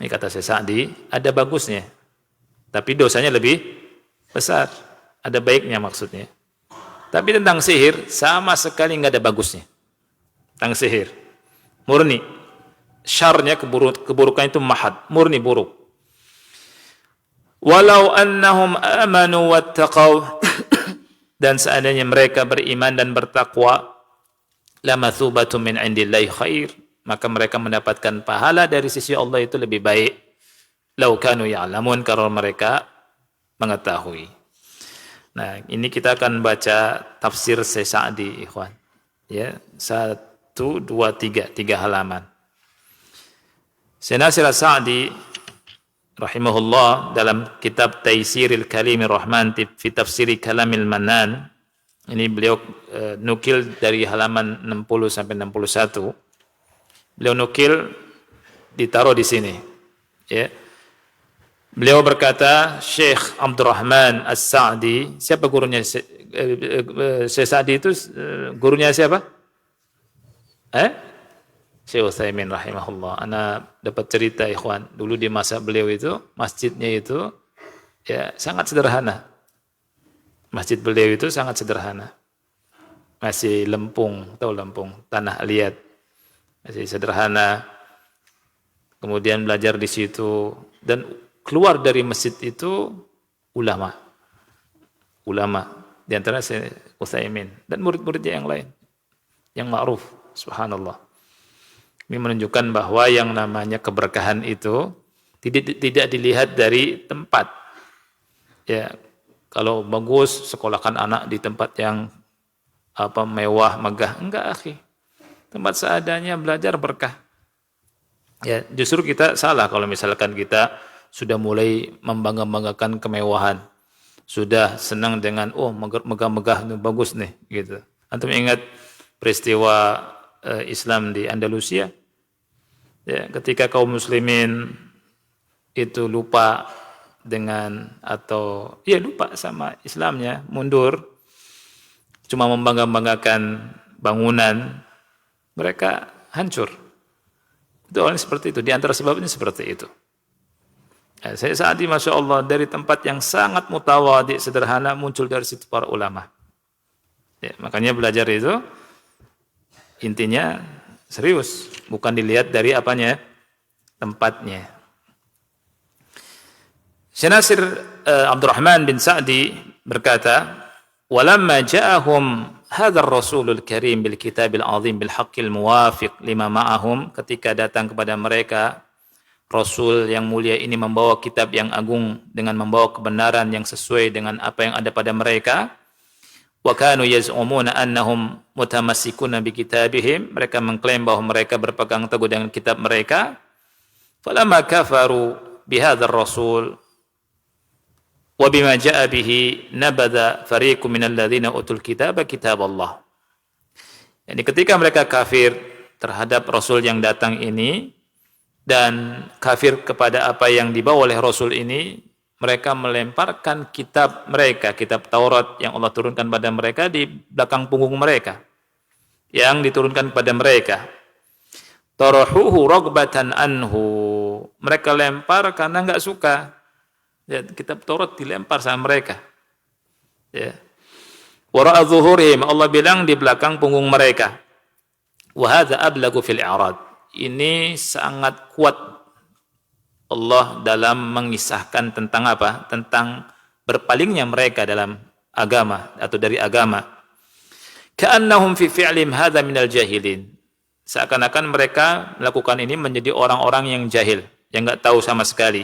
ini kata Syekh Sa'di, ada bagusnya, tapi dosanya lebih besar. Ada baiknya maksudnya. Tapi tentang sihir, sama sekali nggak ada bagusnya. Tentang sihir, murni syarnya, keburukan itu mahad, murni buruk. Walau annahum amanu wattaqau, dan seandainya mereka beriman dan bertakwa, lamathubatun min indillahi khair, maka mereka mendapatkan pahala dari sisi Allah itu lebih baik. Lau kanu ya'lamun, kalau mereka mengetahui. Nah, ini kita akan baca tafsir Syekh Sa'di, ikhwan. Ya, 1, 2, 3 halaman. Syekh Nasir As-Sa'di rahimahullah dalam kitab Taisiril Kalimir Rahman fi Tafsiri Kalamil Mannan, ini beliau nukil dari halaman 60 sampai 61. Beliau nukil, ditaruh di sini. Ya. Beliau berkata, Syekh Abdurrahman As-Sa'di, siapa gurunya Syekh Sa'di itu? Gurunya siapa? Syekh Utsaimin rahimahullah. Ana dapat cerita, ikhwan, dulu di masa beliau itu, masjidnya itu ya sangat sederhana. Masjid beliau itu sangat sederhana. Masih lempung, tahu lempung, tanah liat. Masih sederhana. Kemudian belajar di situ, dan keluar dari masjid itu ulama. Di antara Syekh Utsaimin dan murid-muridnya yang lain yang ma'ruf, subhanallah. Ini menunjukkan bahwa yang namanya keberkahan itu Tidak dilihat dari tempat. Ya, kalau bagus sekolahkan anak di tempat yang mewah, megah, enggak akhi. Tempat seadanya belajar berkah. Ya, justru kita salah kalau misalkan kita sudah mulai membangga-banggakan kemewahan. Sudah senang dengan megah-megah bagus nih gitu. Antum ingat peristiwa Islam di Andalusia? Ya, ketika kaum muslimin itu lupa lupa sama Islamnya, mundur, cuma membangga-banggakan bangunan, mereka hancur. Itu orang seperti itu. Di antara sebabnya seperti itu. Ya, saya saat ini Masya Allah dari tempat yang sangat mutawadhi, sederhana, muncul dari situ para ulama. Ya, makanya belajar itu intinya serius, bukan dilihat dari tempatnya. Syekh Nasir Abdurrahman bin Sa'di berkata, "Walamma ja'ahum hadzal rasulul karim bil kitabil azim bil haqqil muwafiq lima ma'ahum," ketika datang kepada mereka Rasul yang mulia ini membawa kitab yang agung dengan membawa kebenaran yang sesuai dengan apa yang ada pada mereka. Wa kanu yaz'umuna annahum mutamassikuna bi kitabihim, mereka mengklaim bahwa mereka berpegang teguh dengan kitab mereka. Falamma kafaru bihadzal rasul wa bima jaa bihi nabadha fariqun minal ladzina utul kitaba kitaballah. Yani ketika mereka kafir terhadap rasul yang datang ini dan kafir kepada apa yang dibawa oleh rasul ini, mereka melemparkan kitab mereka, kitab Taurat yang Allah turunkan pada mereka di belakang punggung mereka, yang diturunkan kepada mereka. Tarahuhu ragbatan anhu, mereka lempar karena enggak suka. Ya, kitab Taurat dilempar sama mereka. Ya. Wara'a zuhurihim, Allah bilang di belakang punggung mereka. Wa hadza ablagu fil i'rad. Ini sangat kuat Allah dalam mengisahkan tentang apa? Tentang berpalingnya mereka dalam agama atau dari agama. Ka'annahum fi fi'lim hadza minal jahilin. Seakan-akan mereka melakukan ini menjadi orang-orang yang jahil, yang enggak tahu sama sekali.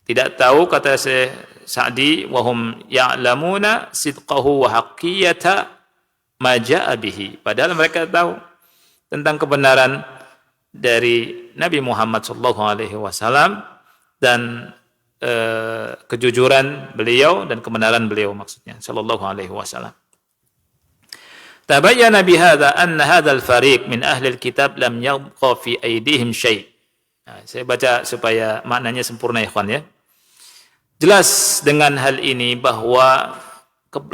Tidak tahu, kata Syekh Sa'di, wahum ya'lamuna sidqahu wa haqqiyata ma ja'a bihi. Padahal mereka tahu tentang kebenaran dari Nabi Muhammad sallallahu alaihi wasallam dan kejujuran beliau dan kebenaran beliau, maksudnya sallallahu alaihi wasallam. Tabayyana bihadza anna hadzal fariq min ahli alkitab lam yabqa fi aydihim syai'. Nah, saya baca supaya maknanya sempurna ya ikhwan ya. Jelas dengan hal ini bahwa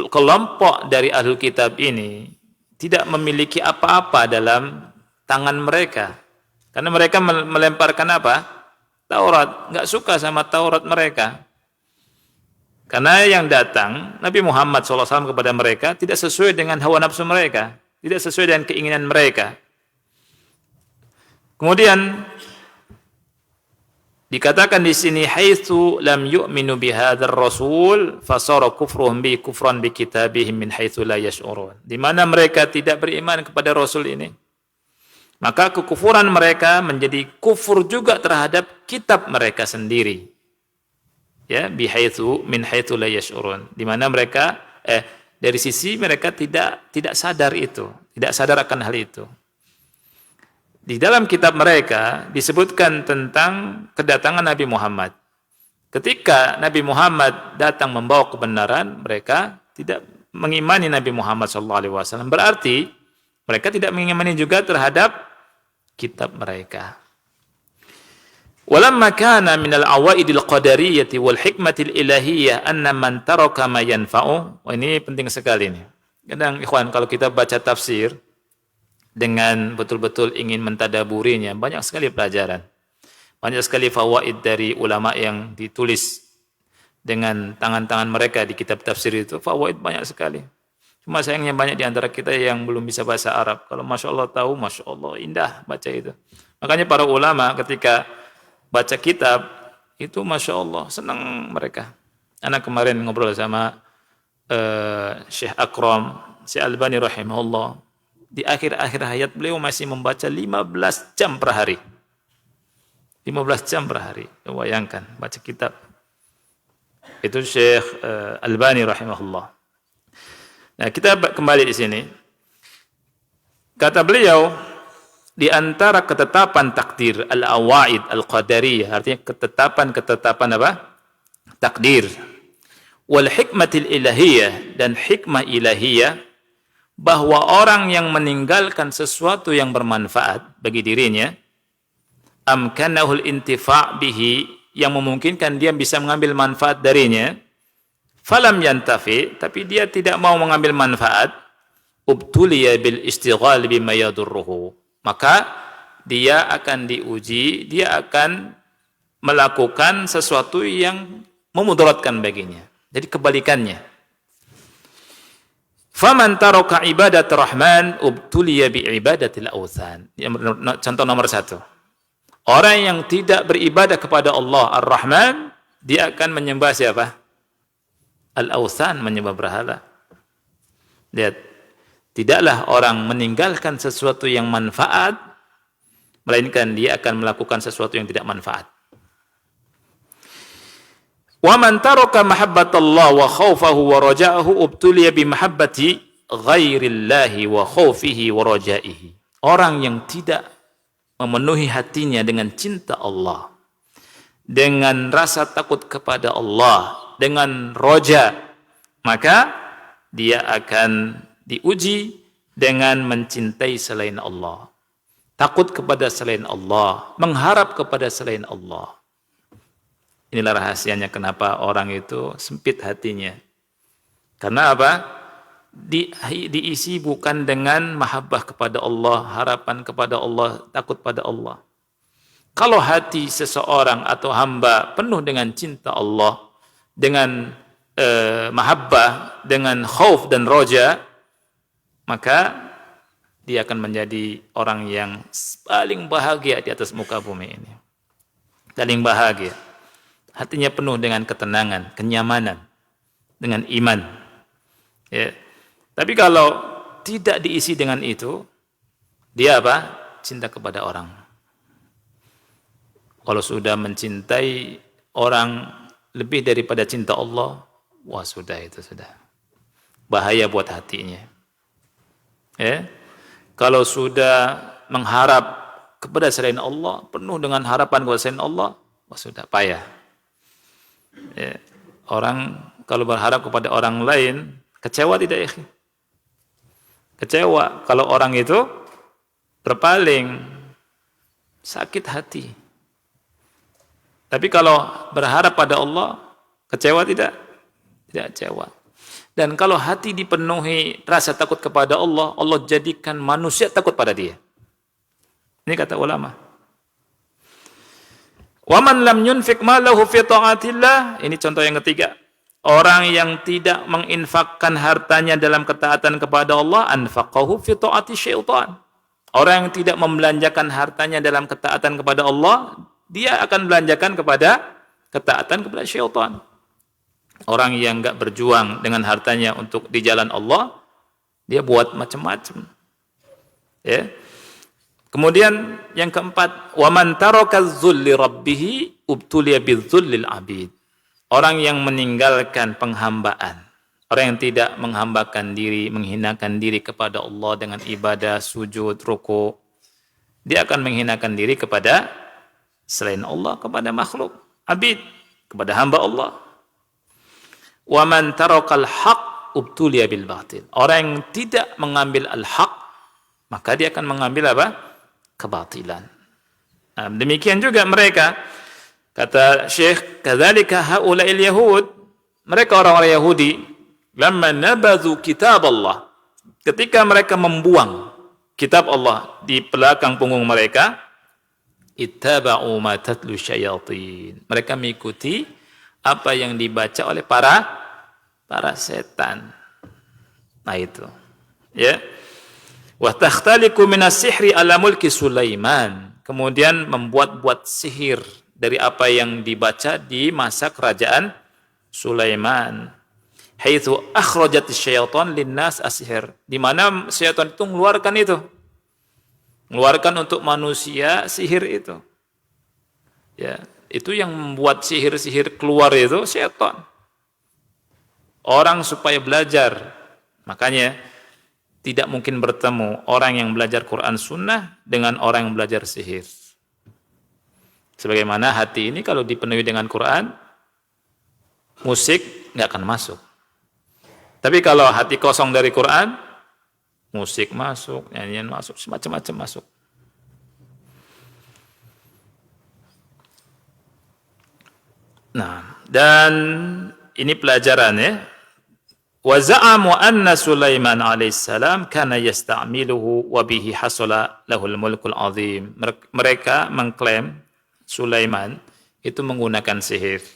kelompok dari ahlul kitab ini tidak memiliki apa-apa dalam tangan mereka. Karena mereka melemparkan apa? Taurat. Enggak suka sama Taurat mereka. Karena yang datang Nabi Muhammad SAW kepada mereka tidak sesuai dengan hawa nafsu mereka, tidak sesuai dengan keinginan mereka. Kemudian dikatakan di sini haitsu lam yu'minu bihadzal rasul fasara kufruhum bi kufran bi kitabihim min haitsu la yash'urun. Di mana mereka tidak beriman kepada rasul ini, maka kekufuran mereka menjadi kufur juga terhadap kitab mereka sendiri. Ya, bi haitsu min haitsu la yash'urun. Di mana mereka dari sisi mereka tidak sadar itu, tidak sadar akan hal itu. Di dalam kitab mereka disebutkan tentang kedatangan Nabi Muhammad. Ketika Nabi Muhammad datang membawa kebenaran, mereka tidak mengimani Nabi Muhammad SAW. Berarti mereka tidak mengimani juga terhadap kitab mereka. Walamma kana minal awaidil qadariyyati wal hikmatil ilahiyyah anna man taraka ma yanfa'u. Ini penting sekali nih. Kadang ikhwan kalau kita baca tafsir dengan betul-betul ingin mentadaburinya, banyak sekali pelajaran. Banyak sekali fawaid dari ulama yang ditulis dengan tangan-tangan mereka di kitab tafsir itu, fawaid banyak sekali. Cuma sayangnya banyak di antara kita yang belum bisa bahasa Arab. Kalau Masya Allah tahu, Masya Allah indah baca itu. Makanya para ulama ketika baca kitab itu Masya Allah senang mereka. Anak kemarin ngobrol sama Syekh Akram, Syekh Albani rahimahullah. Di akhir-akhir hayat beliau masih membaca 15 jam per hari. 15 jam per hari. Bayangkan baca kitab. Itu Syekh Albani rahimahullah. Nah, kita kembali di sini. Kata beliau, di antara ketetapan takdir al-awaid al-qadariyah, artinya ketetapan apa? Takdir. Wal hikmatil ilahiyah, dan hikmah ilahiyah, bahwa orang yang meninggalkan sesuatu yang bermanfaat bagi dirinya, amkanahul intifa' bihi, yang memungkinkan dia bisa mengambil manfaat darinya, falam yantafi, tapi dia tidak mau mengambil manfaat, ubtuliya bil istighal bima yadurruhu, maka dia akan diuji, dia akan melakukan sesuatu yang memudaratkan baginya. Jadi kebalikannya. Faman taraka ibadat rahman ubtuliya bi ibadatil awthan. Contoh nomor 1. Orang yang tidak beribadah kepada Allah Ar-Rahman, dia akan menyembah siapa? Al-awthan, menyembah berhala. Lihat, tidaklah orang meninggalkan sesuatu yang manfaat, melainkan dia akan melakukan sesuatu yang tidak manfaat. Wa man taraka mahabbatallah wa khawfahu wa raja'ahu ubtuliya bi mahabbati ghairillahi wa khawfihi wa rajaihi. Orang yang tidak memenuhi hatinya dengan cinta Allah, dengan rasa takut kepada Allah, dengan roja, maka dia akan diuji dengan mencintai selain Allah, takut kepada selain Allah, mengharap kepada selain Allah. Inilah rahasianya kenapa orang itu sempit hatinya. Karena apa? Diisi bukan dengan mahabbah kepada Allah, harapan kepada Allah, takut pada Allah. Kalau hati seseorang atau hamba penuh dengan cinta Allah, dengan mahabbah, dengan khauf dan roja, maka dia akan menjadi orang yang paling bahagia di atas muka bumi ini. Paling bahagia. Hatinya penuh dengan ketenangan, kenyamanan, dengan iman. Ya. Tapi kalau tidak diisi dengan itu, dia apa? Cinta kepada orang. Kalau sudah mencintai orang lebih daripada cinta Allah, wah sudah itu sudah. Bahaya buat hatinya. Ya. Kalau sudah mengharap kepada selain Allah, penuh dengan harapan kepada selain Allah, wah sudah payah. Ya. Orang kalau berharap kepada orang lain, kecewa tidak ya? Kecewa kalau orang itu berpaling, sakit hati. Tapi kalau berharap pada Allah, kecewa tidak? Tidak kecewa. Dan kalau hati dipenuhi rasa takut kepada Allah, Allah jadikan manusia takut pada dia. Ini kata ulama. Wa man lam yunfik malahu fi ta'atillah, ini contoh yang ketiga. Orang yang tidak menginfakkan hartanya dalam ketaatan kepada Allah, anfaqahu fi ta'ati syaitan. Orang yang tidak membelanjakan hartanya dalam ketaatan kepada Allah, dia akan belanjakan kepada ketaatan kepada syaitan. Orang yang enggak berjuang dengan hartanya untuk di jalan Allah, dia buat macam-macam. Ya. Kemudian yang keempat, wa man taraka dzulli rabbih ubtuliya bidzulli al-abid. Orang yang meninggalkan penghambaan, orang yang tidak menghambakan diri, menghinakan diri kepada Allah dengan ibadah, sujud, ruku, dia akan menghinakan diri kepada selain Allah, kepada makhluk, abid, kepada hamba Allah. Wa man tarakal haq ubtuliya bil batil. Orang yang tidak mengambil al-haq, maka dia akan mengambil apa? Kebatilan. Nah, demikian juga mereka. Kata Syekh, kadzalika haula'il yahud, mereka orang-orang Yahudi, lamma nabadhu kitab Allah, ketika mereka membuang kitab Allah di belakang punggung mereka, ittaba'u ma tatlu syayatin, mereka mengikuti apa yang dibaca oleh para setan. Nah itu, ya. Wa takhtaliqu minas sihri ala mulki Sulaiman, kemudian membuat-buat sihir dari apa yang dibaca di masa kerajaan Sulaiman. Haitsu akhrajat syaitan linnas as-sihr, di mana syaitan itu mengeluarkan untuk manusia sihir itu. Ya, itu yang membuat sihir-sihir keluar itu setan. Orang supaya belajar. Makanya tidak mungkin bertemu orang yang belajar Quran Sunnah dengan orang yang belajar sihir. Sebagaimana hati ini kalau dipenuhi dengan Quran, musik nggak akan masuk. Tapi kalau hati kosong dari Quran, musik masuk, nyanyian masuk, semacam-macam masuk. Nah, dan ini pelajarannya. Wa za'amu anna Sulaiman alaihissalam kana yasta'miluhu wa bihi hasala lahul mulkul azim. Mereka mengklaim Sulaiman itu menggunakan sihir.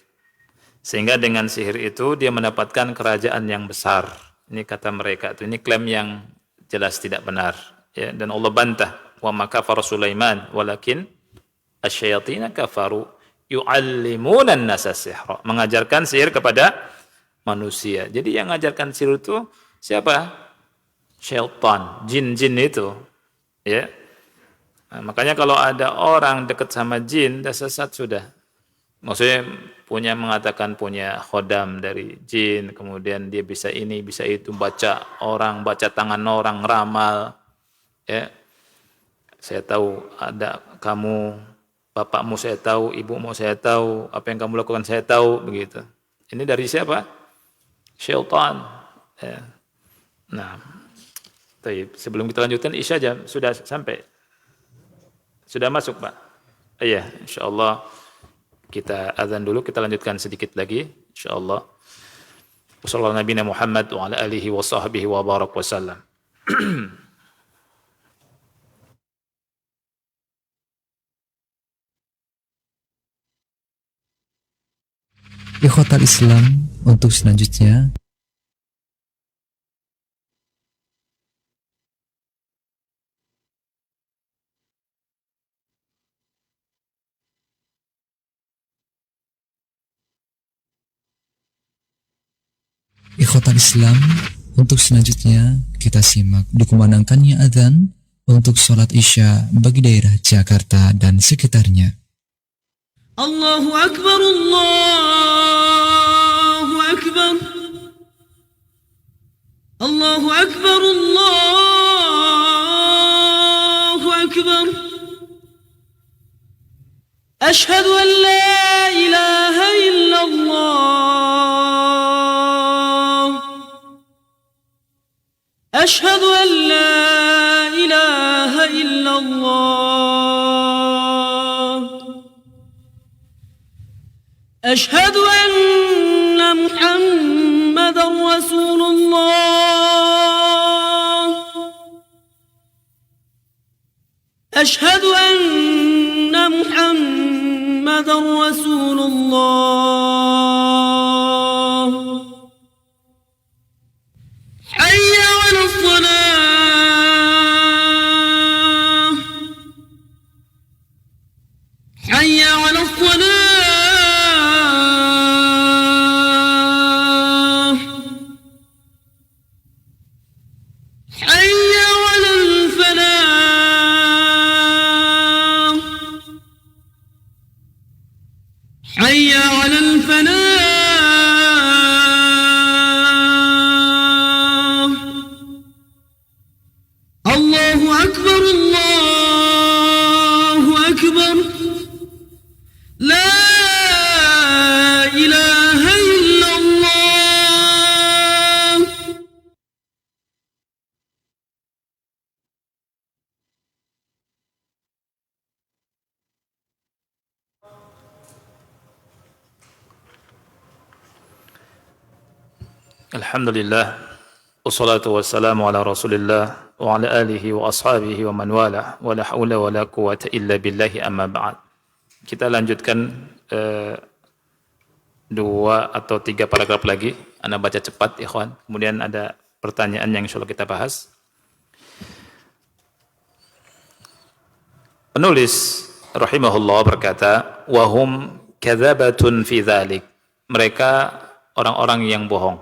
Sehingga dengan sihir itu dia mendapatkan kerajaan yang besar. Ini kata mereka itu, ini klaim yang jelas tidak benar. Ya, dan Allah bantah, wa ma kafara Sulaiman walakin asyayatin kafaru yu'allimuna an-nasa sihra. Mengajarkan sihir kepada manusia. Jadi yang mengajarkan sihir itu siapa? Syaitan, jin-jin itu. Ya. Nah, makanya kalau ada orang dekat sama jin, dah sesat sudah. Maksudnya mengatakan punya khodam dari jin, kemudian dia bisa ini, bisa itu, baca orang, baca tangan orang, ramal. Ya. Saya tahu ada kamu, bapakmu saya tahu, ibumu saya tahu, apa yang kamu lakukan saya tahu, begitu. Ini dari siapa? Syaitan. Ya. Nah, sebelum kita lanjutkan isya jam sudah sampai. Sudah masuk, Pak? Iya, insyaallah kita azan dulu, kita lanjutkan sedikit lagi insyaallah. Wassallallahu nabiyana Muhammad wa ala alihi wa sahbihi wa barak wasallam. Ikhwatal Islam, untuk selanjutnya kita simak dikumandangkannya adzan untuk sholat isya bagi daerah Jakarta dan sekitarnya. Allahu Akbar, Allahu Akbar, Allahu Akbar, Allahu Akbar. Ashhadu an la ilaha illallah. Ashhadu an la ilaha illallah. أشهد أن محمدا رسول الله. أشهد أن محمدا رسول الله. حي على الصلاة. حي على الصلاة. حي على الفلاح. الله أكبر، الله أكبر. لا إله إلا الله. Alhamdulillah, wassalatu wassalamu ala rasulillah wa ala alihi wa ashabihi wa man wala wa la hawla wa la quwata illa billahi amma ba'd. Kita lanjutkan 2 atau 3 paragraf lagi. Ana baca cepat ikhwan, kemudian ada pertanyaan yang insyaallah kita bahas. Penulis rahimahullah berkata, wa hum kadzabatun fi dzalik. Mereka orang-orang yang bohong,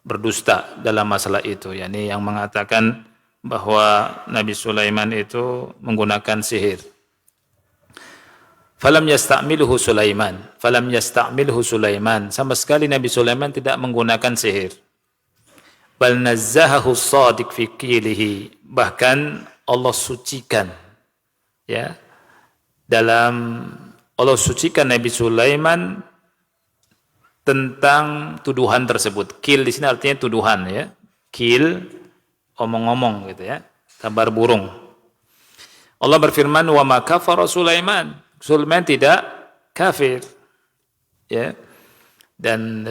berdusta dalam masalah itu, yakni yang mengatakan bahwa Nabi Sulaiman itu menggunakan sihir. Falam yasta'milhu Sulaiman. Falam yasta'milhu Sulaiman. Sama sekali Nabi Sulaiman tidak menggunakan sihir. Bal nazzahahu as-sadiq fi qilihi. Bahkan Allah sucikan, ya, dalam Allah sucikan Nabi Sulaiman tentang tuduhan tersebut. Qil di sini artinya tuduhan, ya. Qil omong-omong gitu, ya. Kabar burung. Allah berfirman, "Wa ma kafara Sulaiman." Sulaiman tidak kafir, ya. Dan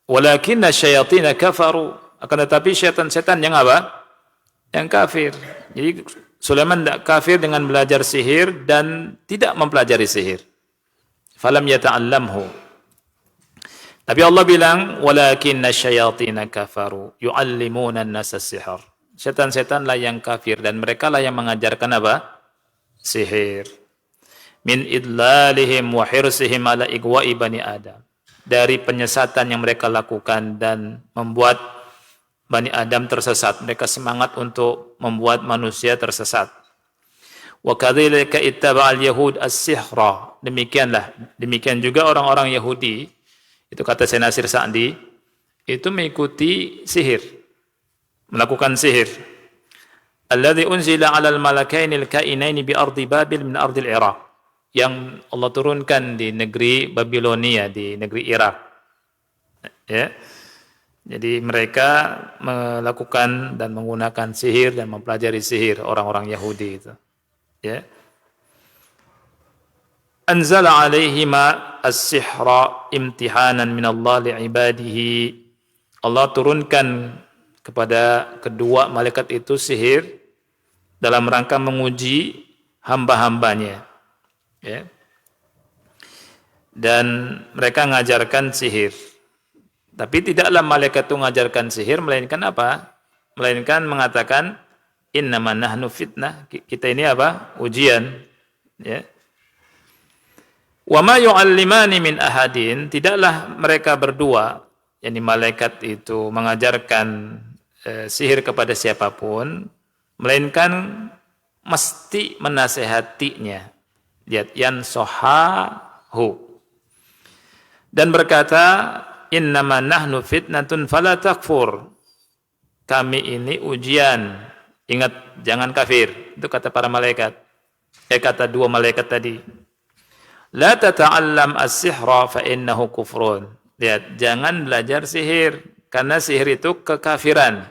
walakinna syayatin kafaru, akan tetapi syaitan-syaitan yang apa? Yang kafir. Jadi Sulaiman tidak kafir dengan belajar sihir dan tidak mempelajari sihir. Falam yata'allamhu. Tapi Allah bilang, walakinna syayatin kafaru yu'allimuna an-nasa as-sihr. Syaitan-syaitan lah yang kafir dan mereka lah yang mengajarkan apa? Sihir. Min idlalihim wa hirsihim ala igwa'i bani Adam. Dari penyesatan yang mereka lakukan dan membuat Bani Adam tersesat. Mereka semangat untuk membuat manusia tersesat. Wa kadzalika ittaba'al yahud as-sihra. Demikian juga orang-orang Yahudi, itu kata Syekh Nasir Sa'di, itu mengikuti sihir, melakukan sihir. Alladzi unzila 'alal malakainil kainaini bi ardi Babil min ardil Iraq. Yang Allah turunkan di negeri Babilonia, di negeri Irak. Ya. Jadi mereka melakukan dan menggunakan sihir dan mempelajari sihir, orang-orang Yahudi itu. Ya. Anzala alaihima as-sihra imtihanan min Allah li'ibadihi. Allah turunkan kepada kedua malaikat itu sihir dalam rangka menguji hamba-hambanya. Ya. Dan mereka mengajarkan sihir. Tapi tidaklah malaikat itu mengajarkan sihir, melainkan apa? Melainkan mengatakan, innama nahnu fitnah. Kita ini apa? Ujian. Ya. Wa ma yu'allimani min ahadin. Tidaklah mereka berdua, yakni malaikat itu mengajarkan sihir kepada siapapun, melainkan mesti menasehatinya. Lihat, yansohahu. Dan berkata, innama nahnu fitnatun fala takfur. Kami ini ujian. Ingat, jangan kafir. Itu kata para malaikat. Kata dua malaikat tadi. La tata'allam as-sihra fa innahu kufrun. Lihat, jangan belajar sihir. Karena sihir itu kekafiran.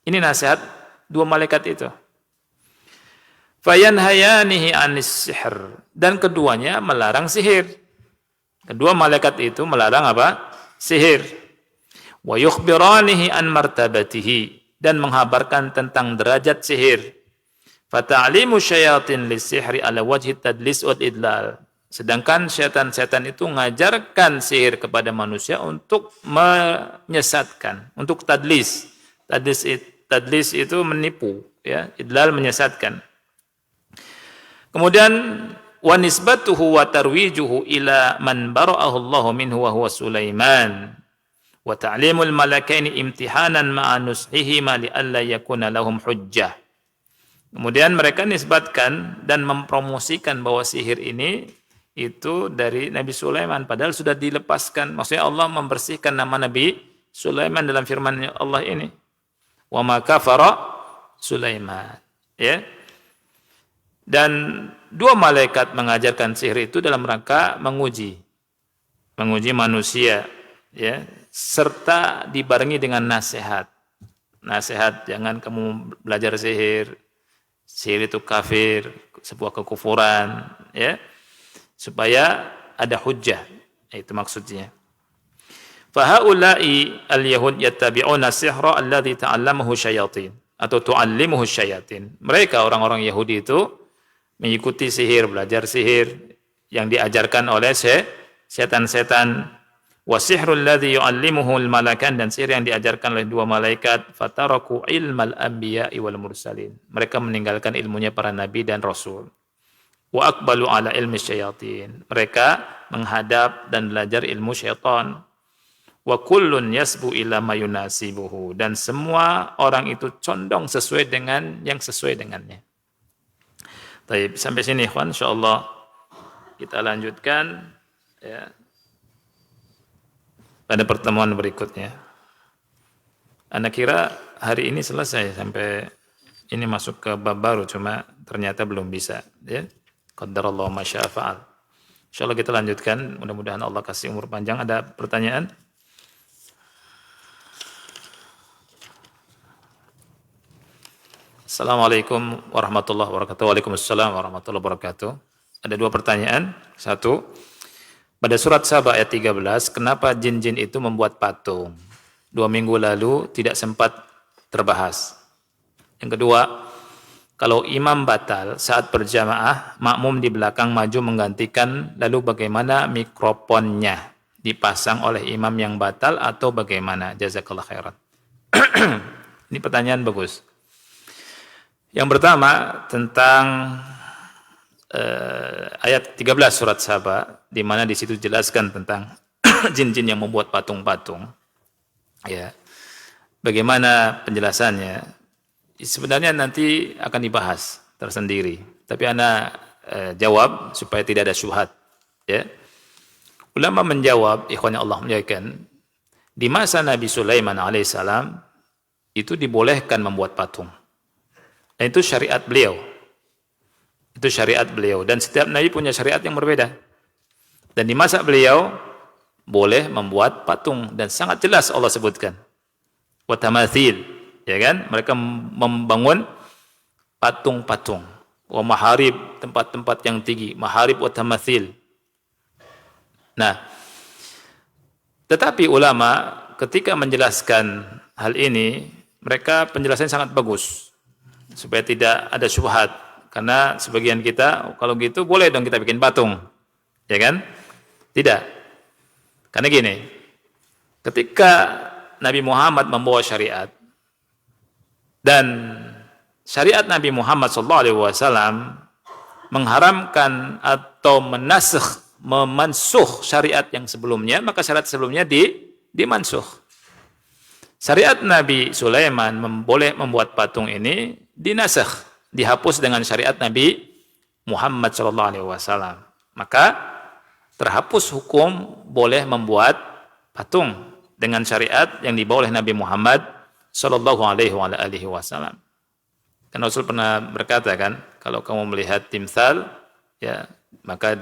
Ini nasihat dua malaikat itu. Fayanhayanihi anis sihr. Dan keduanya melarang sihir. Kedua malaikat itu melarang apa? Sihir. Wa yukhbiranihi an martabatihi. Dan menghabarkan tentang derajat sihir. Fata'limu syayatin lis-sihri ala wajhi tadlis wal idlal. Sedangkan syaitan-syaitan itu mengajarkan sihir kepada manusia untuk menyesatkan, untuk tadlis. Tadlis itu menipu, ya. Idlal menyesatkan. Kemudian wa nisbatuhu wa tarwijuhu ila man bara'ahu Allah minhu wa huwa Sulaiman. Wa ta'limul malakaini imtihanan ma'a nushihi ma li alla yakuna lahum hujjah. Kemudian mereka nisbatkan dan mempromosikan bahwa sihir ini itu dari Nabi Sulaiman, padahal sudah dilepaskan. Maksudnya Allah membersihkan nama Nabi Sulaiman dalam firman Allah ini. Wa ma kafara Sulaiman. Ya. Dan dua malaikat mengajarkan sihir itu dalam rangka menguji manusia, ya, serta dibarengi dengan nasihat. Nasihat, jangan kamu belajar sihir. Sihir itu kafir, sebuah kekufuran, ya. Supaya ada hujjah. Itu maksudnya. Fahaula'i al-yahud yattabi'una sihra alladhi ta'allamahu syayatin atau tu'allimuhu syayatin. Mereka orang-orang Yahudi itu mengikuti sihir, belajar sihir yang diajarkan oleh setan-setan. Wa sihrul ladzi yu'allimuhu al-malakan, dan sihir yang diajarkan oleh dua malaikat. Fataraku ilmal anbiya'i wal mursalin. Mereka meninggalkan ilmunya para nabi dan rasul. Wa aqbalu ala ilmi syayatin. Mereka menghadap dan belajar ilmu syaitan. Wa kullun yasbu ila ma yunasibuhu, dan semua orang itu condong sesuai dengan yang sesuai dengannya. Baik, sampai sini ikhwan, insyaallah kita lanjutkan ya pada pertemuan berikutnya. Ana kira hari ini selesai sampai ini masuk ke bab baru, cuma ternyata belum bisa ya. Qadarallahu ma syaa fa'al. Insyaallah kita lanjutkan, mudah-mudahan Allah kasih umur panjang. Ada pertanyaan? Assalamualaikum warahmatullahi wabarakatuh. Waalaikumsalam warahmatullahi wabarakatuh. Ada dua pertanyaan. Satu, pada surat Saba ayat 13, kenapa jin-jin itu membuat patung? 2 minggu lalu tidak sempat terbahas. Yang kedua, kalau imam batal saat berjamaah, makmum di belakang maju menggantikan, lalu bagaimana mikrofonnya? Dipasang oleh imam yang batal atau bagaimana? Jazakallah khairan. Ini pertanyaan bagus. Yang pertama tentang ayat 13 surat Saba, di mana di situ jelaskan tentang jin-jin yang membuat patung-patung. Ya, bagaimana penjelasannya? Sebenarnya nanti akan dibahas tersendiri. Tapi ana jawab supaya tidak ada syubhat. Ya, ulama menjawab, ikhwanya Allah muliakan, di masa Nabi Sulaiman alaihissalam itu dibolehkan membuat patung. Dan itu syariat beliau. Itu syariat beliau. Dan setiap nabi punya syariat yang berbeda. Dan di masa beliau, boleh membuat patung. Dan sangat jelas Allah sebutkan. Wa tamathil. Ya kan? Mereka membangun patung-patung. Wa maharib, tempat-tempat yang tinggi. Maharib wa tamathil. Nah, tetapi ulama ketika menjelaskan hal ini, mereka penjelasannya sangat bagus. Supaya tidak ada syubhat. Karena sebagian kita, kalau gitu boleh dong kita bikin patung. Ya kan? Tidak. Karena gini, ketika Nabi Muhammad membawa syariat, dan syariat Nabi Muhammad SAW mengharamkan atau memansuh syariat yang sebelumnya, maka syariat sebelumnya dimansuh. Syariat Nabi Sulaiman boleh membuat patung ini dinasakh, dihapus dengan syariat Nabi Muhammad SAW. Maka terhapus hukum boleh membuat patung dengan syariat yang dibawa oleh Nabi Muhammad SAW. Kan Rasul pernah berkata kan, kalau kamu melihat timsal, ya maka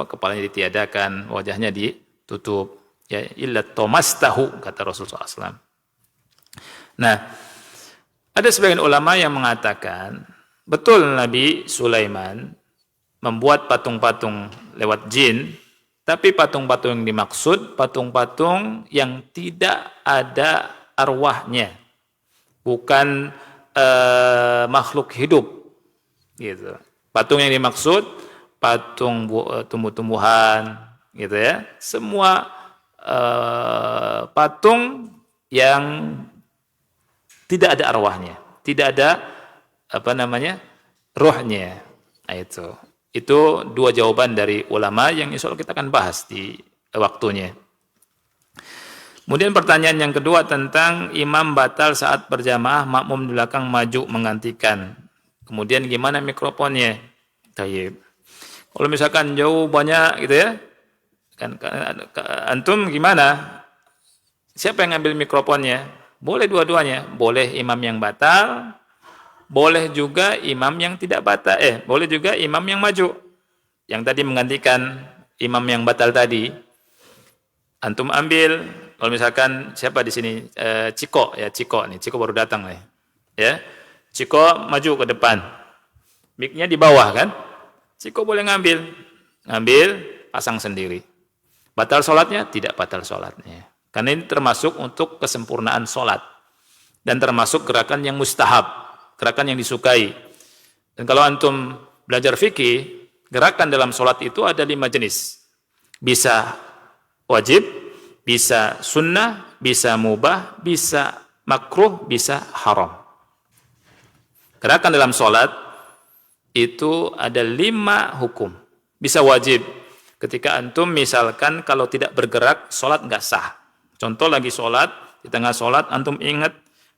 kepalanya ditiadakan, wajahnya ditutup. Ya, illa tomastahu, kata Rasulullah SAW. Nah, ada sebagian ulama yang mengatakan, betul Nabi Sulaiman membuat patung-patung lewat jin, tapi patung-patung yang dimaksud, patung-patung yang tidak ada arwahnya, bukan makhluk hidup. Gitu. Patung yang dimaksud, patung tumbuh-tumbuhan, gitu ya. Semua patung yang tidak ada arwahnya, tidak ada rohnya. Nah, itu dua jawaban dari ulama yang insya Allah kita akan bahas di waktunya. Kemudian pertanyaan yang kedua tentang imam batal saat berjamaah, makmum di belakang maju menggantikan. Kemudian gimana mikrofonnya? Tayyib. Kalau misalkan jauh banyak gitu ya, kan antum gimana? Siapa yang ngambil mikrofonnya? Boleh dua-duanya. Boleh imam yang batal, boleh juga imam yang tidak batal. Boleh juga imam yang maju. Yang tadi menggantikan imam yang batal tadi. Antum ambil, kalau misalkan siapa di sini? Ciko baru datang nih. Ya. Ciko maju ke depan. Mic-nya di bawah kan? Ciko boleh ngambil, pasang sendiri. Batal sholatnya? Tidak batal sholatnya. Karena ini termasuk untuk kesempurnaan sholat. Dan termasuk gerakan yang mustahab. Gerakan yang disukai. Dan kalau antum belajar fikih, gerakan dalam sholat itu ada 5 jenis. Bisa wajib, bisa sunnah, bisa mubah, bisa makruh, bisa haram. Gerakan dalam sholat itu ada 5 hukum. Bisa wajib. Ketika antum misalkan kalau tidak bergerak, sholat nggak sah. Contoh lagi sholat, di tengah sholat antum ingat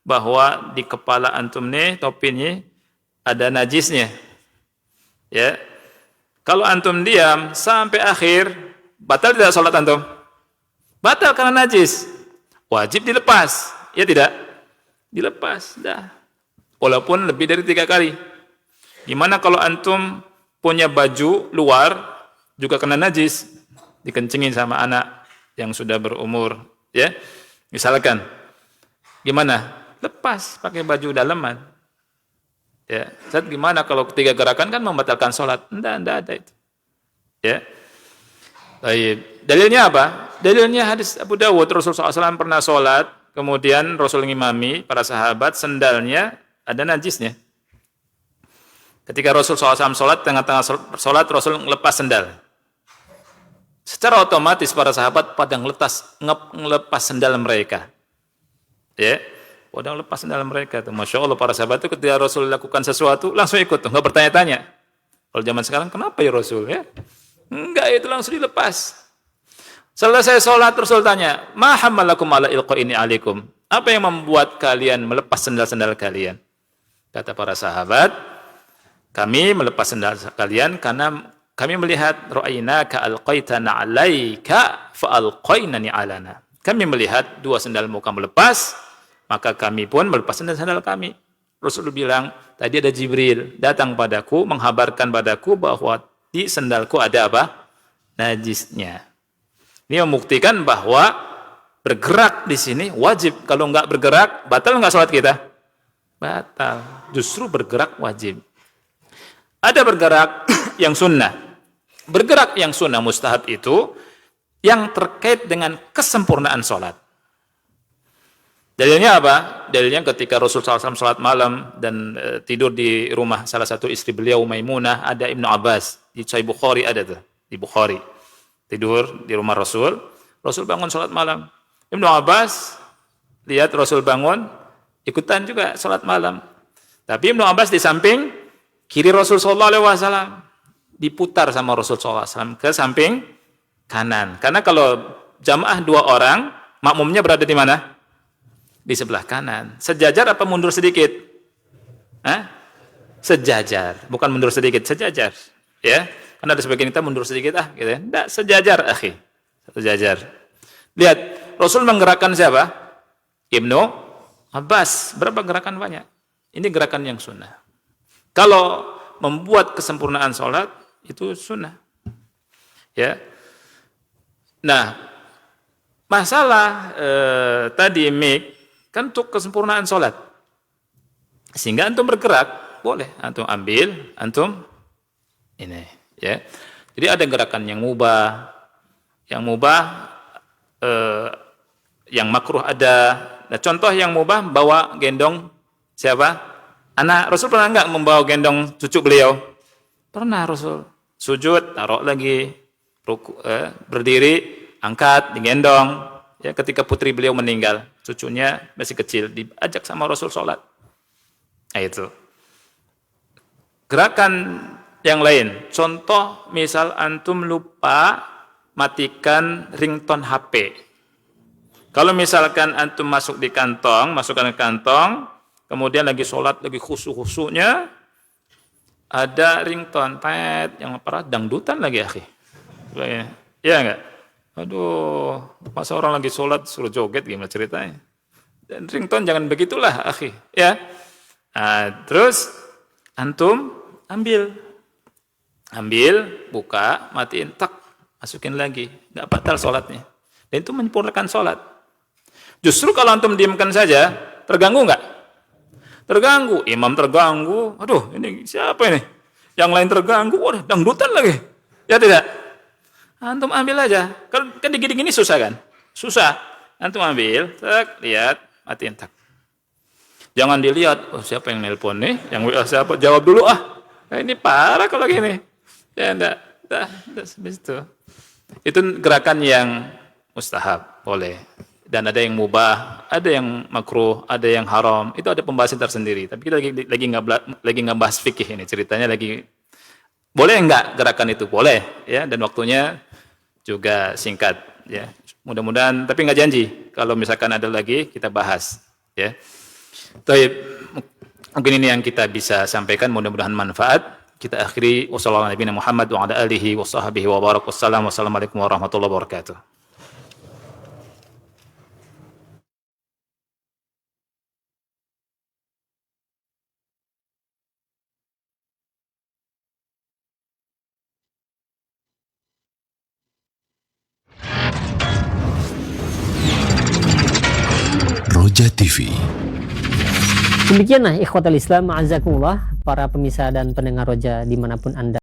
bahwa di kepala antum nih, topi nih, ada najisnya. Ya, Kalau antum diam sampai akhir, batal tidak sholat antum? Batal karena najis. Wajib dilepas. Ya tidak? Dilepas. Dah. Walaupun lebih dari 3 kali. Gimana kalau antum punya baju luar juga kena najis, dikencingin sama anak yang sudah berumur, ya? Misalkan, gimana? Lepas pakai baju daleman. Ya, Ustaz, gimana kalau 3 gerakan kan membatalkan sholat? Enggak ada itu. Ya. Baik. Dalilnya apa? Dalilnya hadis Abu Dawud, Rasulullah SAW pernah sholat, kemudian Rasul ngimami para sahabat, sendalnya ada najisnya. Ketika Rasul SAW sholat, tengah-tengah sholat, Rasul ngelepas sendal. Secara otomatis para sahabat pada ngelepas sendal mereka. Ya, pada ngelepas sendal mereka. Masya Allah, para sahabat itu ketika Rasul lakukan sesuatu, langsung ikut, nggak bertanya-tanya. Kalau zaman sekarang, kenapa ya Rasul? Ya? Enggak, itu langsung dilepas. Selesai sholat, Rasul tanya, ma hammalakum ala ilqa'ini alaikum? Apa yang membuat kalian melepas sendal-sendal kalian? Kata para sahabat, kami melepas sendal kalian karena kami melihat ra'ainaka alqaitana 'alaika fa alqainani 'alana. Kami melihat 2 sendalmu kamu lepas, maka kami pun melepas sendal-sandal kami. Rasul bilang, tadi ada Jibril datang padaku menghabarkan padaku bahwa di sendalku ada apa? Najisnya. Ini membuktikan bahwa bergerak di sini wajib. Kalau enggak bergerak, batal enggak sholat kita? Batal. Justru bergerak wajib. Ada bergerak yang sunnah. Bergerak yang sunnah mustahab itu yang terkait dengan kesempurnaan sholat. Dalilnya apa? Dalilnya ketika Rasulullah SAW sholat malam dan tidur di rumah salah satu istri beliau Maimunah, ada Ibnu Abbas. Di Sahih Bukhari ada tuh, di Bukhari. Tidur di rumah Rasul, Rasul bangun sholat malam. Ibnu Abbas lihat Rasul bangun, ikutan juga sholat malam. Tapi Ibnu Abbas di samping kiri Rasul SAW, diputar sama Rasul SAW ke samping kanan. Karena kalau jamaah 2 orang, makmumnya berada di mana? Di sebelah kanan. Sejajar apa mundur sedikit? Hah? Sejajar, bukan mundur sedikit, sejajar. Ya, karena ada sebagian kita mundur sedikit gitu ya. Enggak, sejajar, akhi. Sejajar. Lihat, Rasul menggerakkan siapa? Ibnu Abbas. Berapa gerakan banyak? Ini gerakan yang sunnah. Kalau membuat kesempurnaan sholat, itu sunnah. Ya. Nah, masalah tadi mik kan untuk kesempurnaan sholat. Sehingga antum bergerak, boleh. Antum ambil, antum ini. Ya. Jadi ada gerakan yang mubah, yang makruh ada. Nah, contoh yang mubah, bawa gendong siapa? Anak. Rasul pernah enggak membawa gendong cucu beliau? Pernah Rasul. Sujud, taruh lagi, berdiri, angkat, digendong. Ya, ketika putri beliau meninggal, cucunya masih kecil, diajak sama Rasul sholat. Nah, itu. Gerakan yang lain, contoh misal antum lupa matikan ringtone HP. Kalau misalkan antum masukkan ke kantong, kemudian lagi sholat, lagi khusyuk-khusyuknya, ada ringtone, yang apa, dangdutan lagi, akhi. Iya enggak? Aduh, masa orang lagi sholat suruh joget, gimana ceritanya? Dan ringtone jangan begitulah, akhi. Ya. Nah, terus antum ambil, buka, matiin, tak, masukin lagi, nggak batal sholatnya. Dan itu menyempurnakan sholat. Justru kalau antum diamkan saja, terganggu nggak? Terganggu, imam terganggu. Aduh, ini siapa ini? Yang lain terganggu, waduh, dangdutan lagi. Ya tidak? Antum ambil aja. Kan gini-gini susah kan? Susah. Antum ambil, tak, lihat, matiin, tak. Jangan dilihat, oh siapa yang nelpon nih? Yang siapa? Jawab dulu ah. Nah, ini parah kalau gini. Ya enggak, habis itu. Itu gerakan yang mustahab, boleh. Dan ada yang mubah, ada yang makruh, ada yang haram. Itu ada pembahasan tersendiri. Tapi kita lagi nggak bahas fikih ini. Ceritanya lagi boleh enggak gerakan itu? Boleh, ya. Dan waktunya juga singkat, ya. Mudah-mudahan, tapi nggak janji. Kalau misalkan ada lagi, kita bahas, ya. Mungkin ini yang kita bisa sampaikan, mudah-mudahan manfaat. kita akhiri. Wassalamualaikum warahmatullahi wabarakatuh. Roja TV. Demikianlah ikhwatal Islam, a'azakumullah, para pemirsa dan pendengar Roja dimanapun Anda